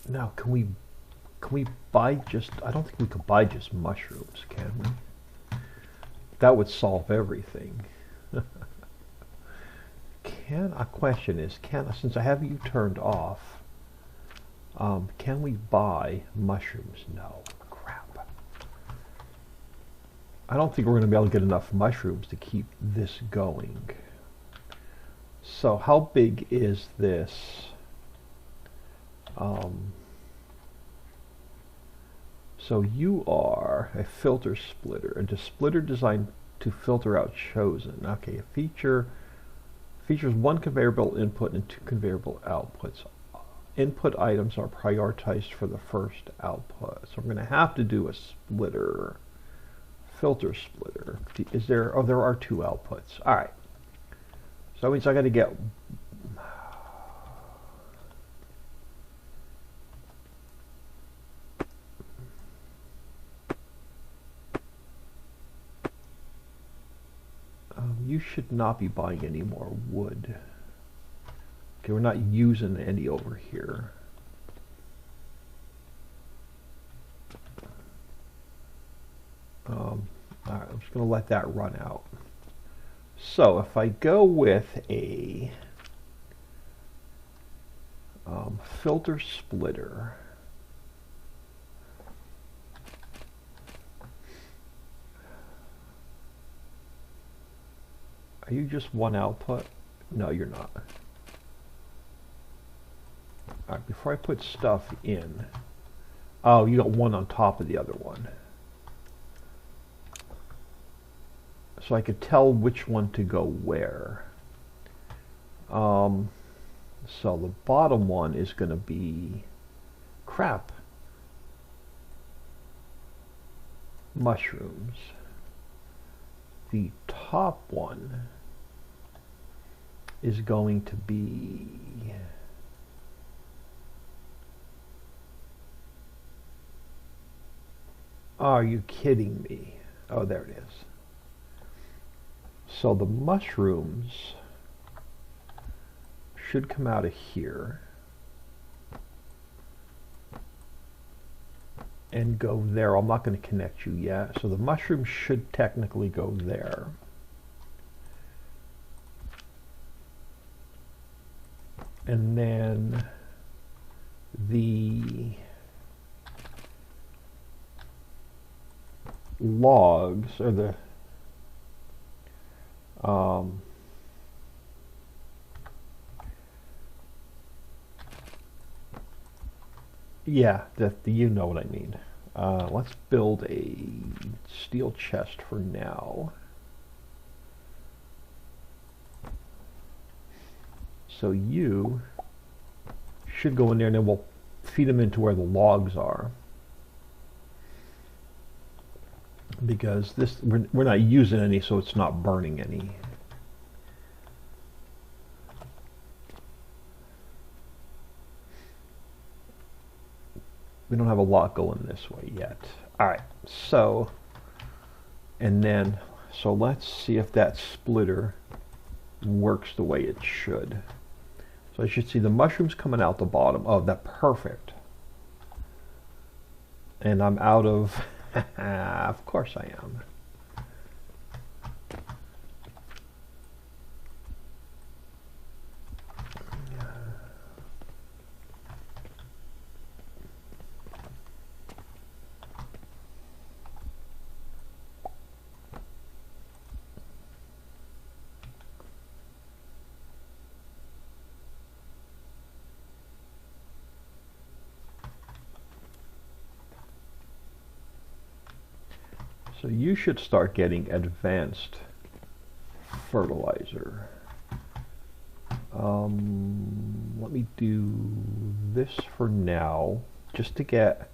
Now, can we buy just, I don't think we could buy just mushrooms, can we? That would solve everything. Question is, since I have you turned off, can we buy mushrooms? No. Crap. I don't think we're going to be able to get enough mushrooms to keep this going. So how big is this? So you are a filter splitter, a splitter designed to filter out chosen. Okay, a features one conveyor belt input and two conveyor belt outputs. Input items are prioritized for the first output. So we're going to have to do a splitter, filter splitter. Is there? Oh, there are two outputs. All right. So that means I got to get. You should not be buying any more wood. Okay, we're not using any over here. All right, I'm just going to let that run out. So if I go with a filter splitter, are you just one output? No, you're not. All right, before I put stuff in, oh, you got one on top of the other one. So I could tell which one to go where. So the bottom one is going to be, crap, mushrooms. The top one is going to be are you kidding me? Oh, there it is. So the mushrooms should come out of here and go there. I'm not going to connect you yet. So the mushrooms should technically go there. And then the logs, or the yeah, you know what I mean. Let's build a steel chest for now. So you should go in there, and then we'll feed them into where the logs are. Because this, we're not using any, so it's not burning any. We don't have a lot going this way yet. All right, so, and then, So let's see if that splitter works the way it should. So I should see the mushrooms coming out the bottom. Oh, that's perfect. And I'm out of... Of course I am. So you should start getting advanced fertilizer. Let me do this for now, just to get,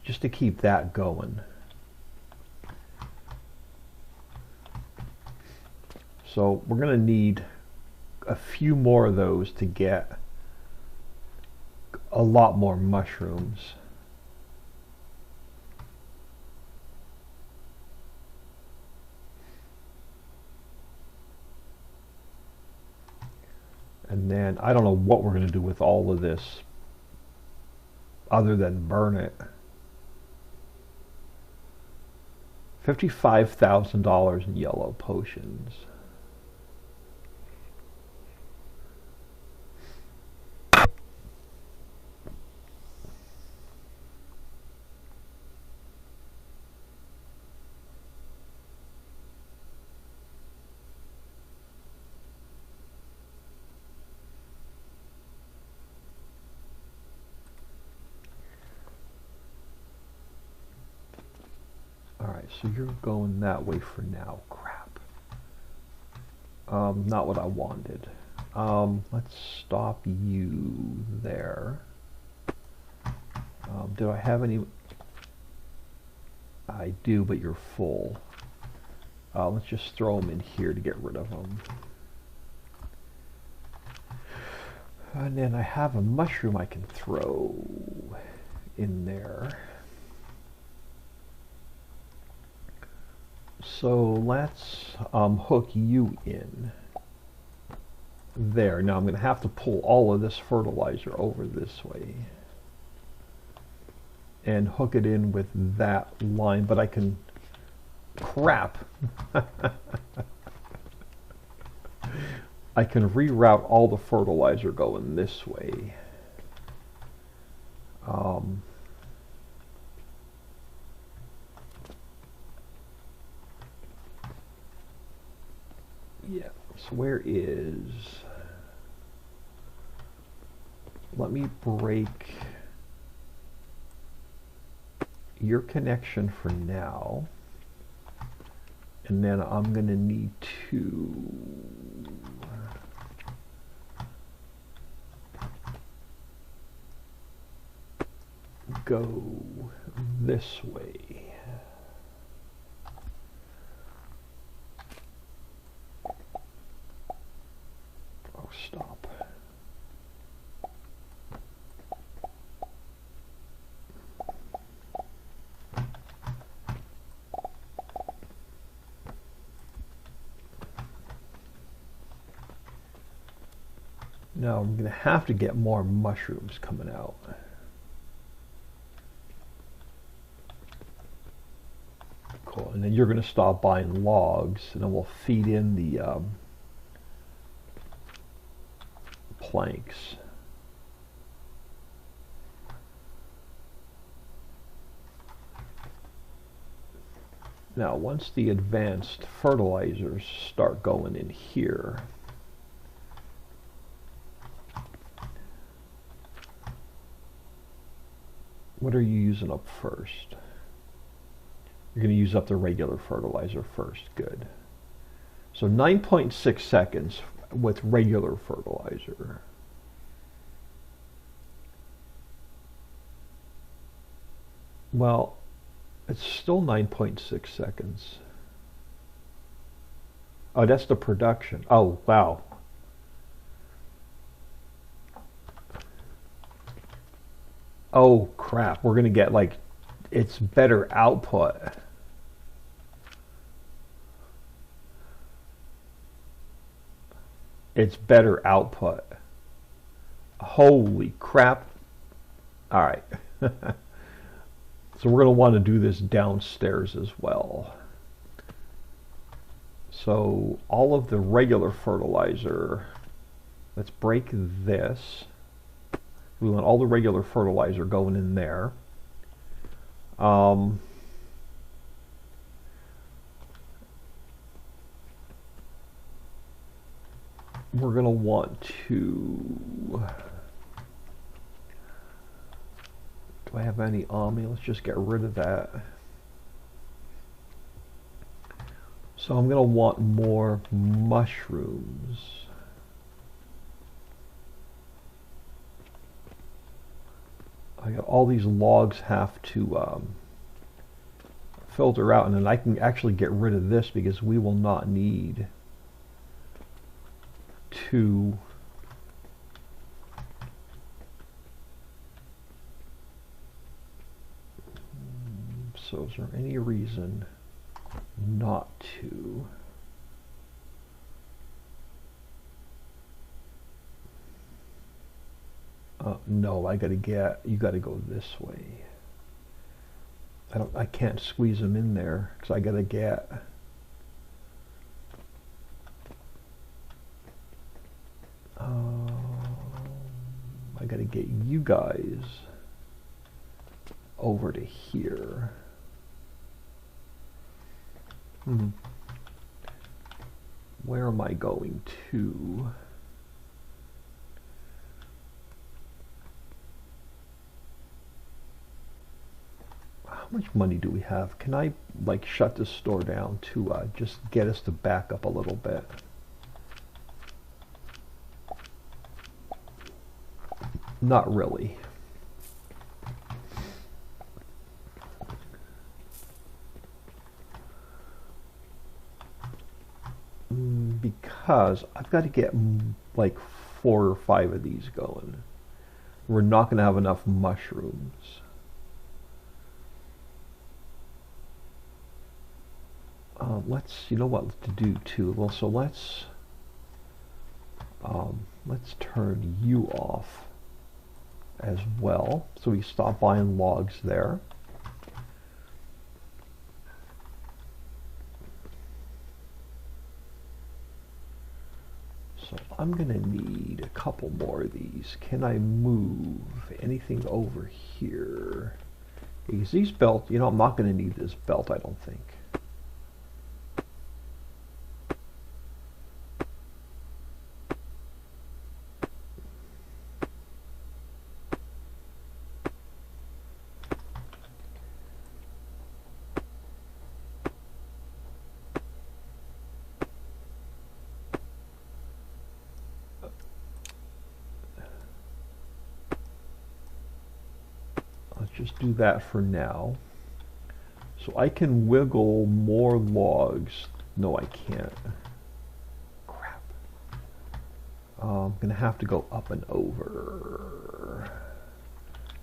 just to keep that going. So we're going to need a few more of those to get a lot more mushrooms. And then I don't know what we're going to do with all of this other than burn it. $55,000 in yellow potions. So you're going that way for now. Crap. Not what I wanted. Let's stop you there. Do I have any? I do, but you're full. Let's just throw them in here to get rid of them. And then I have a mushroom I can throw in there. So let's hook you in there. Now I'm going to have to pull all of this fertilizer over this way and hook it in with that line, but I can... Crap! I can reroute all the fertilizer going this way. Yeah, so where is... Let me break your connection for now. And then I'm going to need to go this way. Oh, stop. Now I'm going to have to get more mushrooms coming out. Cool. And then you're going to stop buying logs, and then we'll feed in the planks. Now, once the advanced fertilizers start going in here, what are you using up first? You're going to use up the regular fertilizer first. Good. So 9.6 seconds with regular fertilizer. Well, it's still 9.6 seconds. Oh, that's the production. Oh, wow. Oh, crap. We're going to get, like, it's better output. it's better output. Holy crap. All right. So we're going to want to do this downstairs as well. So all of the regular fertilizer, let's break this. We want all the regular fertilizer going in there. We're going to want to... Do I have any on me? Let's just get rid of that. So I'm going to want more mushrooms. I got all these logs have to filter out, and then I can actually get rid of this because we will not need to so is there any reason not to? No, you gotta go this way. I can't squeeze them in there because I gotta get you guys over to here. Where am I going to? How much money do we have? Can I like shut this store down to just get us to back up a little bit? Not really. Because I've got to get like 4 or 5 of these going. We're not going to have enough mushrooms. You know what to do too. Well, so let's turn you off as well, so we stop buying logs there. So I'm gonna need a couple more of these. Can I move anything over here? Because these belts, you know, I'm not gonna need this belt, I don't think. Just do that for now. So I can wiggle more logs. No, I can't. Crap. I'm gonna have to go up and over.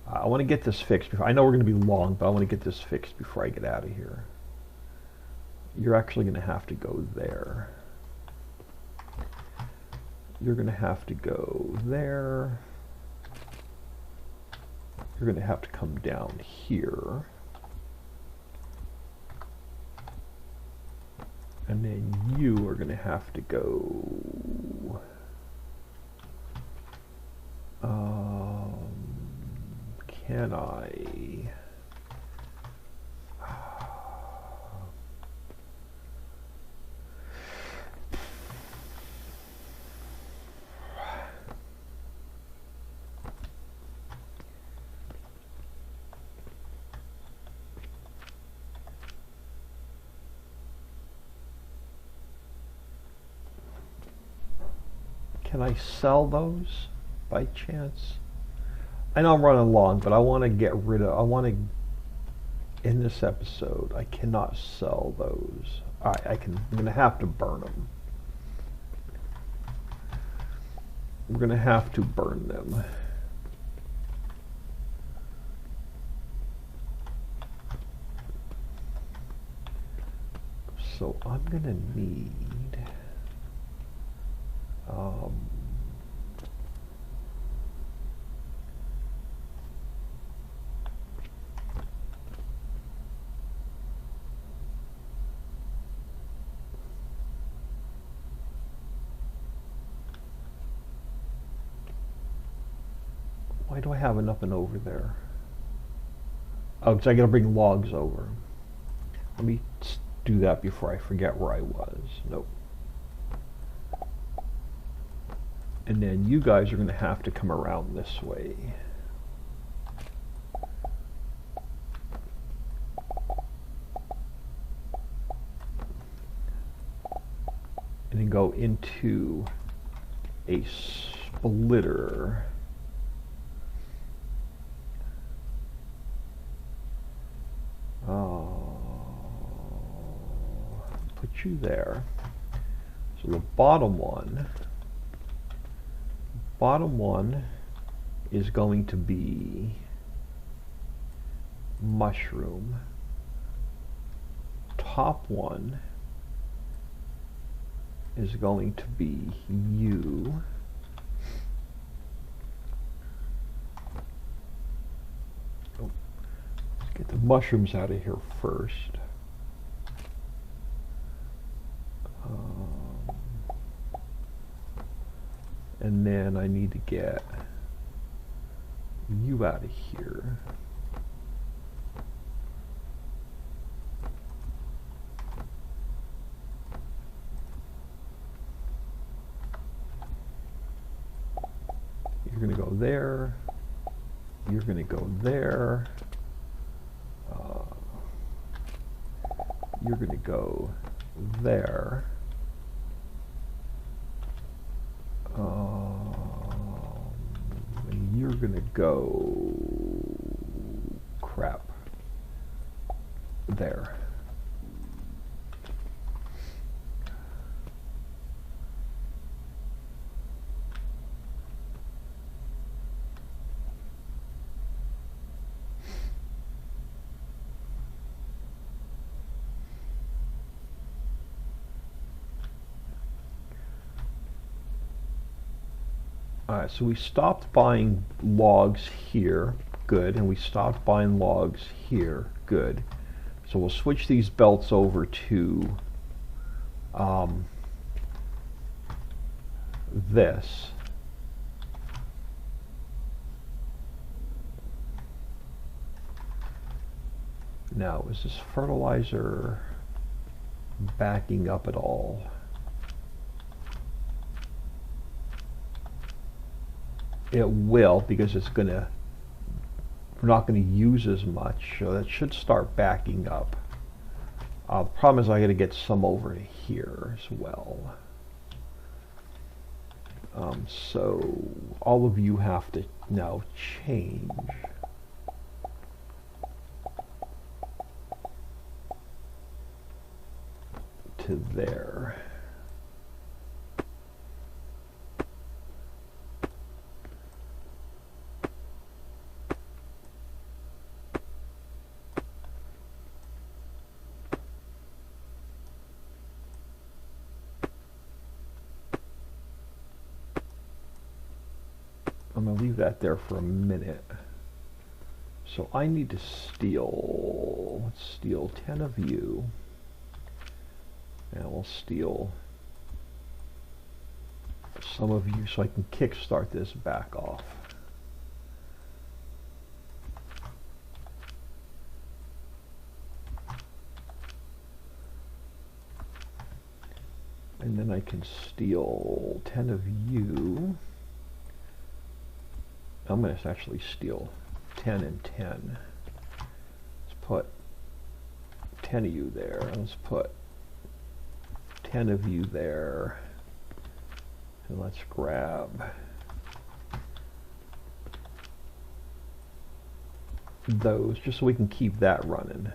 I want to get this fixed before. I know we're gonna be long, but I want to get this fixed before I get out of here. You're actually gonna have to go there. You're gonna have to go there. You're going to have to come down here. And then you are going to have to go... can I... Can I sell those by chance? I know I'm running long, but I want to get rid of, in this episode, I cannot sell those. Alright, I'm going to have to burn them. We're going to have to burn them. So I'm going to need... Why do I have an up and over there? Oh, because I got to bring logs over. Let me do that before I forget where I was. Nope. And then you guys are going to have to come around this way. And then go into a splitter. Put you there. So the bottom one is going to be mushroom. Top one is going to be you. Oh, let's get the mushrooms out of here first. And then I need to get you out of here. You're going to go there. You're going to go there. You're going to go there. And you're going to go crap there. Alright, so we stopped buying logs here, good, and we stopped buying logs here, good. So we'll switch these belts over to this. Now, is this fertilizer backing up at all? It will, because it's we're not going to use as much, so that should start backing up. The problem is I got to get some over here as well. So all of you have to now change to there. I'm going to leave that there for a minute. So I need to steal, let's steal 10 of you. And we'll steal some of you so I can kickstart this back off. And then I can steal 10 of you. I'm going to actually steal 10 and 10. Let's put 10 of you there. Let's put 10 of you there. And let's grab those just so we can keep that running.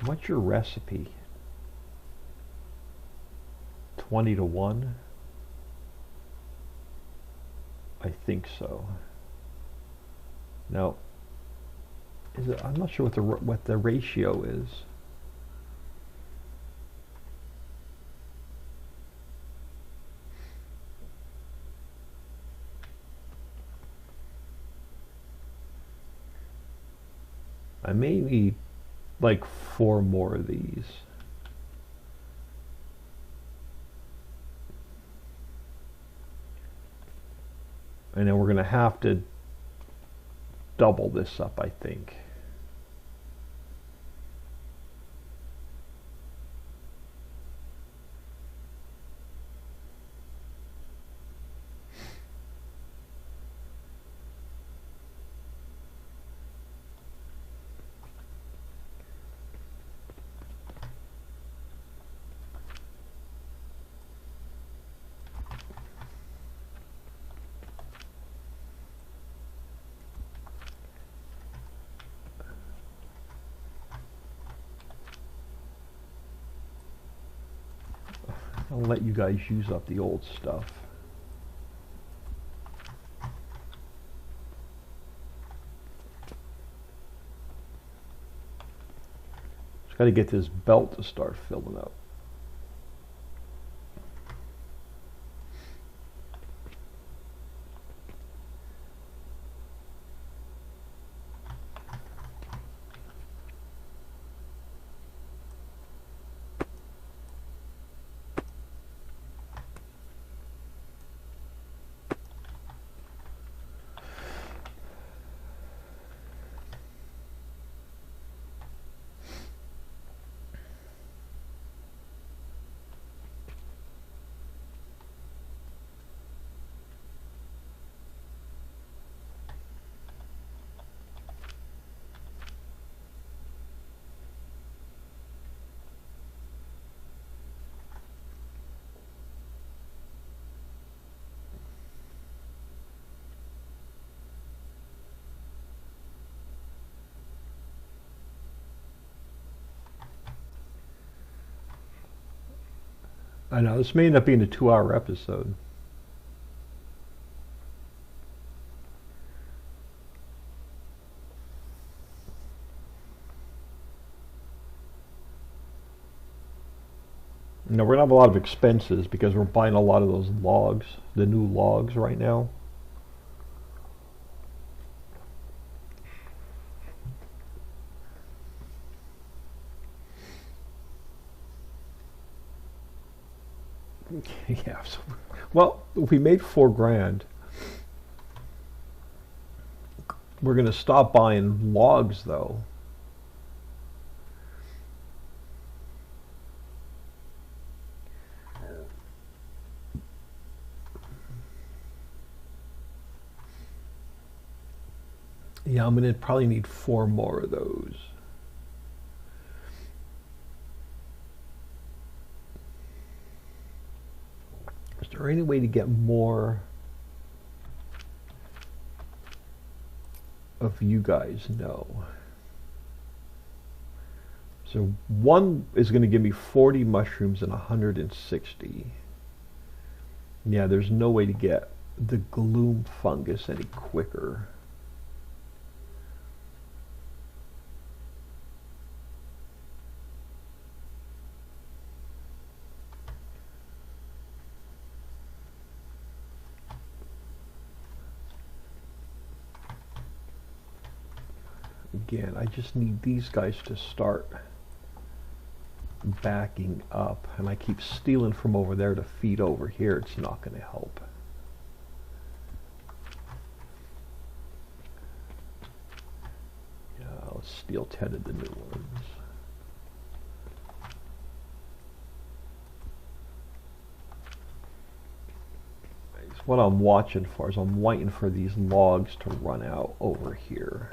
What's your recipe? 20 to 1? I think so. No. Is it? I'm not sure what the ratio is. I may need like 4 more of these. And then we're going to have to double this up, I think. I'll let you guys use up the old stuff. Just got to get this belt to start filling up. I know, this may end up being a 2-hour episode. Now we're going to have a lot of expenses because we're buying a lot of those logs, the new logs right now. Yeah, so, well, we made $4,000. We're going to stop buying logs though. Yeah, I'm going to probably need 4 more of those. Is there any way to get more of you guys? No. So one is going to give me 40 mushrooms and 160. Yeah, there's no way to get the gloom fungus any quicker. Again, I just need these guys to start backing up, and I keep stealing from over there to feed over here. It's not going to help. Yeah, let's steal 10 of the new ones. What I'm watching for is I'm waiting for these logs to run out over here.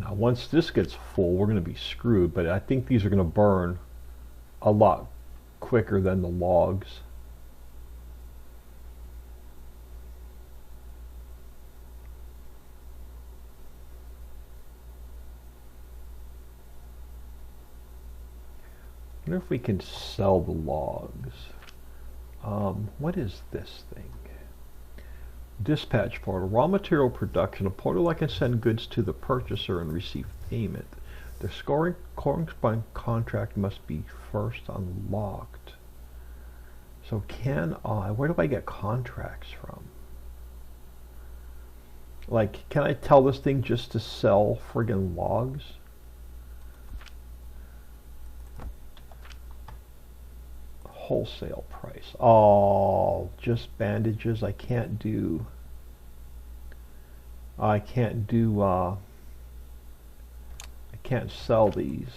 Now once this gets full, we're going to be screwed, but I think these are going to burn a lot quicker than the logs. I wonder if we can sell the logs. What is this thing? Dispatch portal. Raw material production. A portal I can send goods to the purchaser and receive payment. The corresponding contract must be first unlocked. So can I, where do I get contracts from? Like, can I tell this thing just to sell friggin' logs? Wholesale price. Oh, just bandages. I can't do I can't sell these.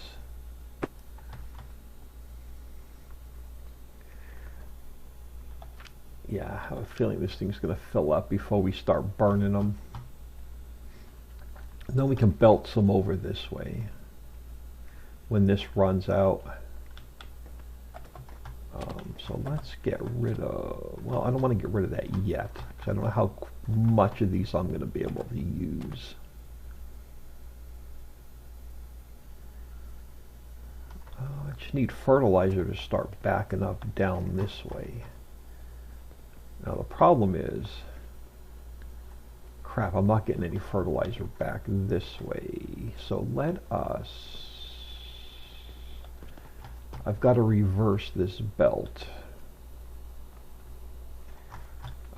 Yeah, I have a feeling this thing's gonna fill up before we start burning them. And then we can belt some over this way when this runs out. So let's get rid of, well, I don't want to get rid of that yet, because I don't know how much of these I'm going to be able to use. I just need fertilizer to start backing up down this way. Now the problem is, crap, I'm not getting any fertilizer back this way. So let us, I've got to reverse this belt.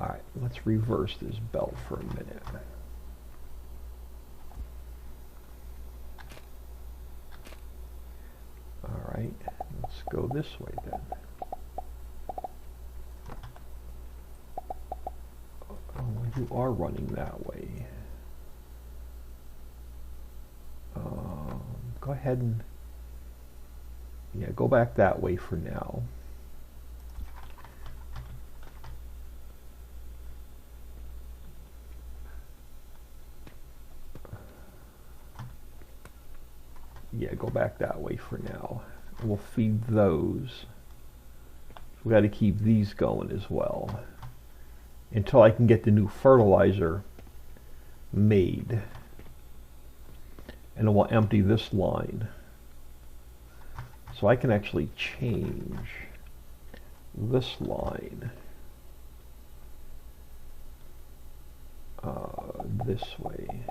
Alright, let's reverse this belt for a minute. Alright, let's go this way then. Oh, you are running that way. Go ahead and, yeah, go back that way for now. Yeah, go back that way for now. And we'll feed those. We got to keep these going as well until I can get the new fertilizer made. And then we'll empty this line. So I can actually change this line this way.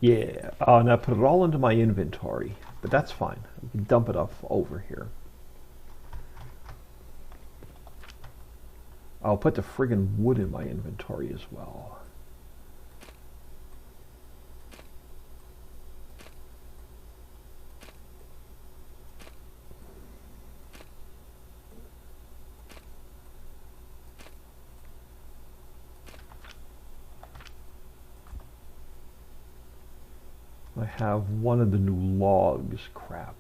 Yeah, and I put it all into my inventory, but that's fine. We can dump it off over here. I'll put the friggin' wood in my inventory as well. I have one of the new logs. Crap.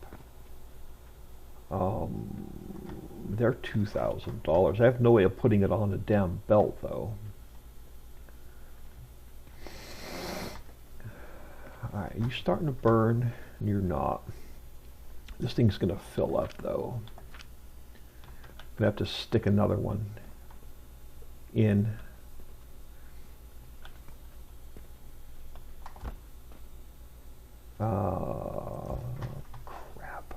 They're $2,000. I have no way of putting it on a damn belt though. Alright, are you starting to burn? You're not. This thing's gonna fill up though. I'm gonna have to stick another one in. Crap.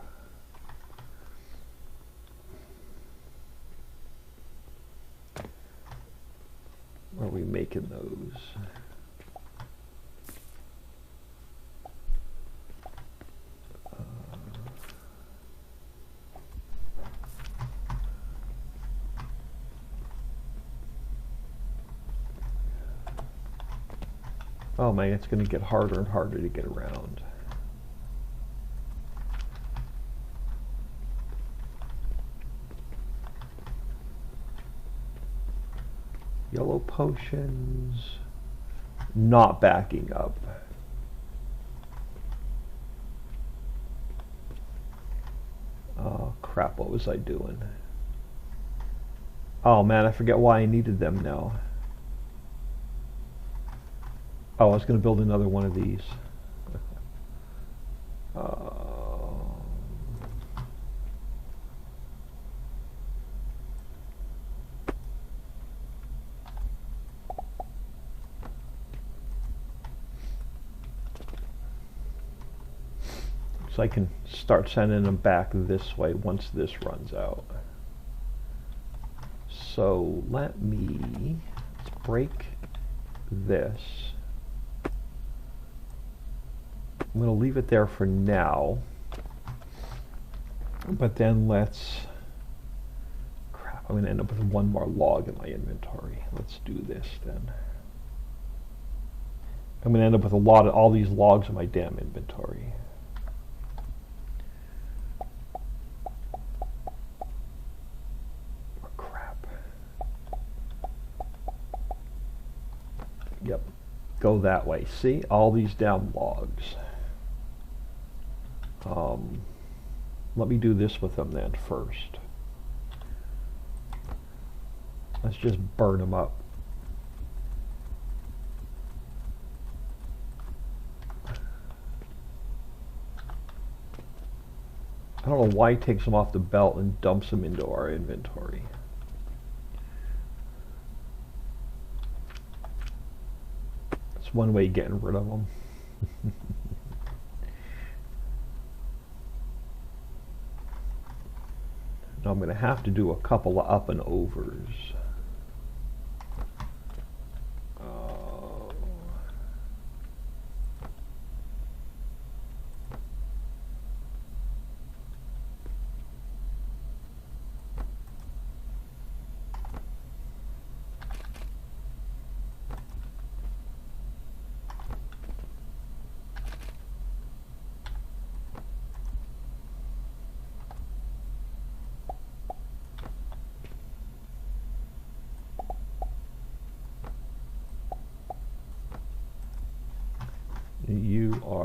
Where are we making those? Oh man, it's going to get harder and harder to get around. Yellow potions, not backing up. Oh crap, what was I doing? Oh man, I forget why I needed them now. Oh, I was going to build another one of these. So I can start sending them back this way once this runs out. So let's break this. I'm going to leave it there for now. But then crap, I'm going to end up with one more log in my inventory. Let's do this then. I'm going to end up with all these logs in my damn inventory. Oh, crap. Yep. Go that way. See? All these damn logs. Let me do this with them then first. Let's just burn them up. I don't know why he takes them off the belt and dumps them into our inventory. That's one way of getting rid of them. Now I'm going to have to do a couple of up and overs.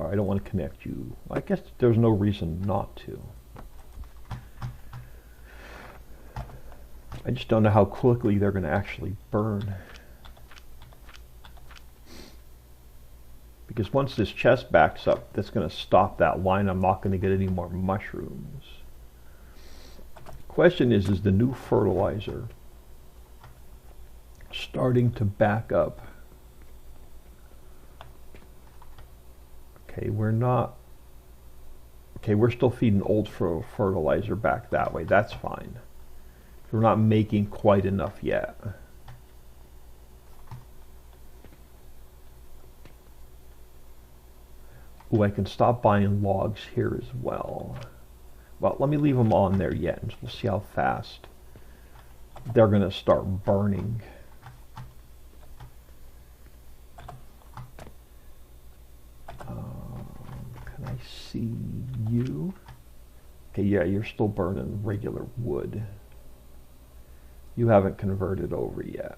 I don't want to connect you. I guess there's no reason not to. I just don't know how quickly they're going to actually burn. Because once this chest backs up, that's going to stop that line. I'm not going to get any more mushrooms. Question is the new fertilizer starting to back up? Okay, we're not. Okay, we're still feeding old fertilizer back that way. That's fine. We're not making quite enough yet. Ooh, I can stop buying logs here as well. Well, let me leave them on there yet, and we'll see how fast they're going to start burning. Can I see you? Okay, yeah, you're still burning regular wood. You haven't converted over yet.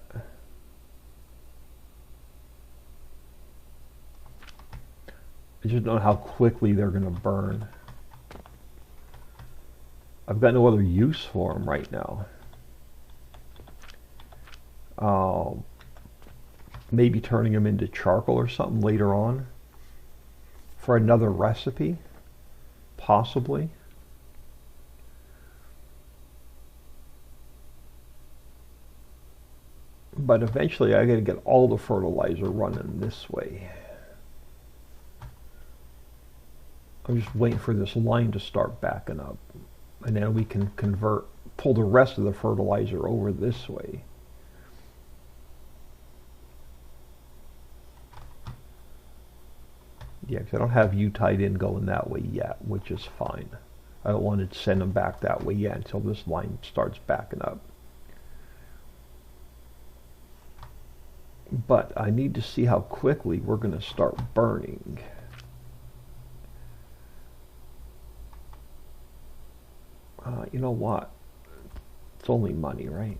I just don't know how quickly they're going to burn. I've got no other use for them right now. Maybe turning them into charcoal or something later on for another recipe, possibly. But eventually I got to get all the fertilizer running this way. I'm just waiting for this line to start backing up, and then we can pull the rest of the fertilizer over this way. Yeah, because I don't have you tied in going that way yet, which is fine. I don't want to send them back that way yet until this line starts backing up. But I need to see how quickly we're going to start burning. You know what? It's only money, right?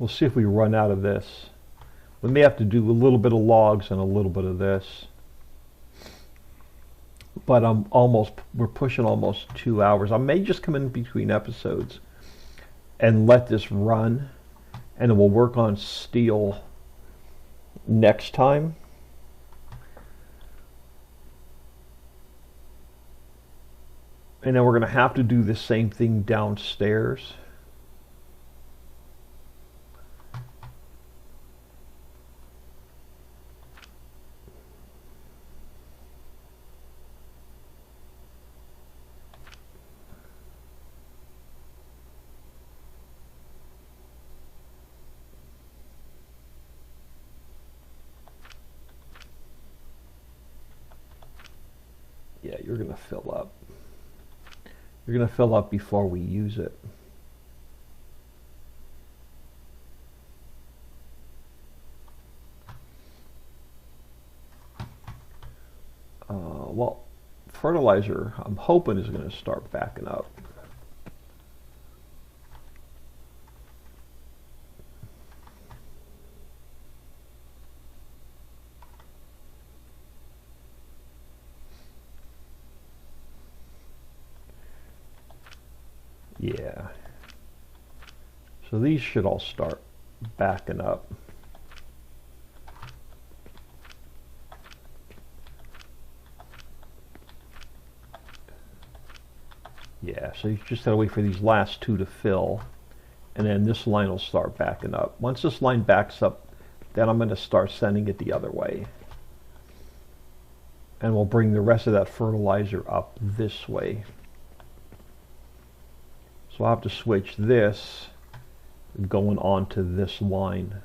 We'll see if we run out of this. We may have to do a little bit of logs and a little bit of this. But we're pushing almost 2 hours. I may just come in between episodes and let this run, and then we'll work on steel next time. And then we're going to have to do the same thing downstairs. Yeah, you're going to fill up. You're going to fill up before we use it. Well, fertilizer, I'm hoping, is going to start backing up. Yeah. So these should all start backing up. Yeah, so you just gotta wait for these last two to fill, and then this line will start backing up. Once this line backs up, then I'm gonna start sending it the other way. And we'll bring the rest of that fertilizer up this way. So I'll have to switch this going on to this line.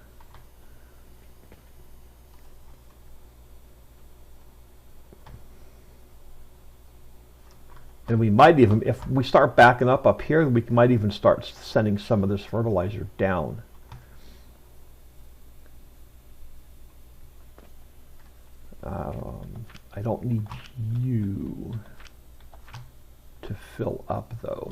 And we might even, if we start backing up here, we might even start sending some of this fertilizer down. I don't need you to fill up though.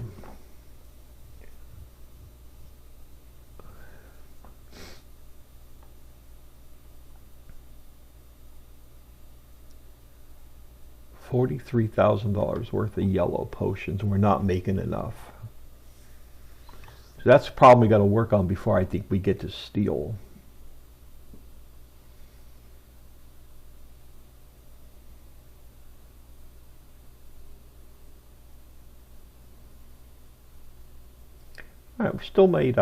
$43,000 worth of yellow potions, and we're not making enough. So that's the problem we got to work on before I think we get to steel. All right, we still made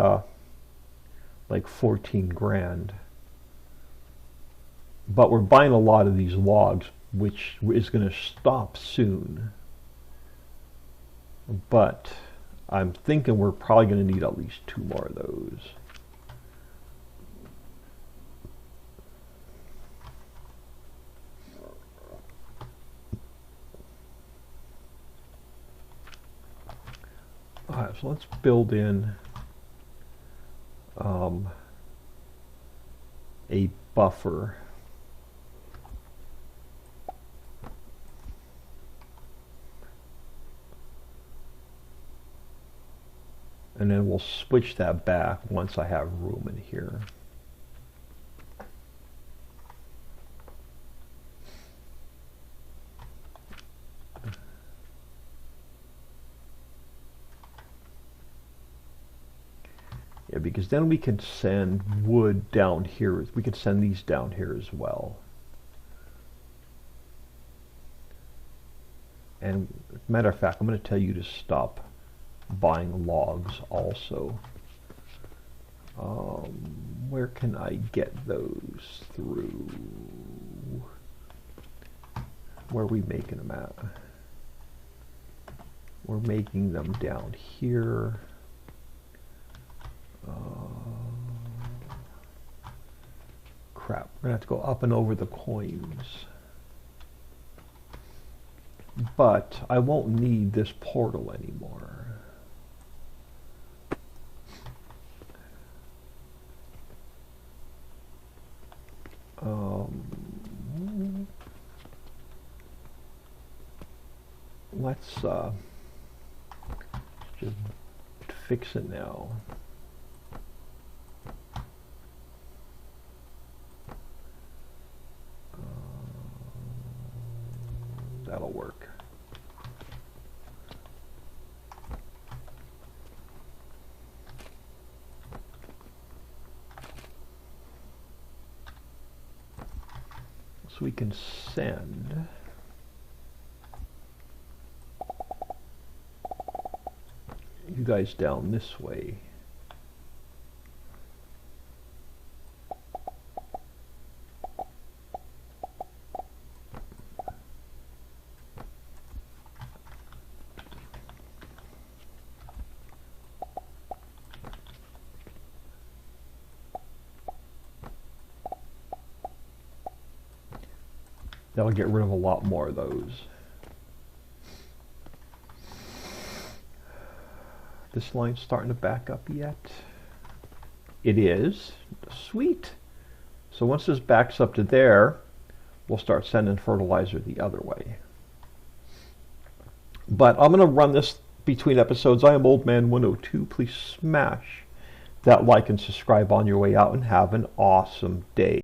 like 14 grand, but we're buying a lot of these logs, which is going to stop soon. But I'm thinking we're probably going to need at least 2 more of those. All right, so let's build in a buffer. And then we'll switch that back once I have room in here. Yeah, because then we can send wood down here. We could send these down here as well. And matter of fact, I'm going to tell you to stop buying logs also. Where can I get those through? Where are we making them at? We're making them down here. Crap, we're gonna have to go up and over the coins. But I won't need this portal anymore. Let's just fix it now. That'll work. So we can send you guys down this way. That'll get rid of a lot more of those. This line's starting to back up yet. It is. Sweet. So once this backs up to there, we'll start sending fertilizer the other way. But I'm going to run this between episodes. I am Old Man 102. Please smash that like and subscribe on your way out and have an awesome day.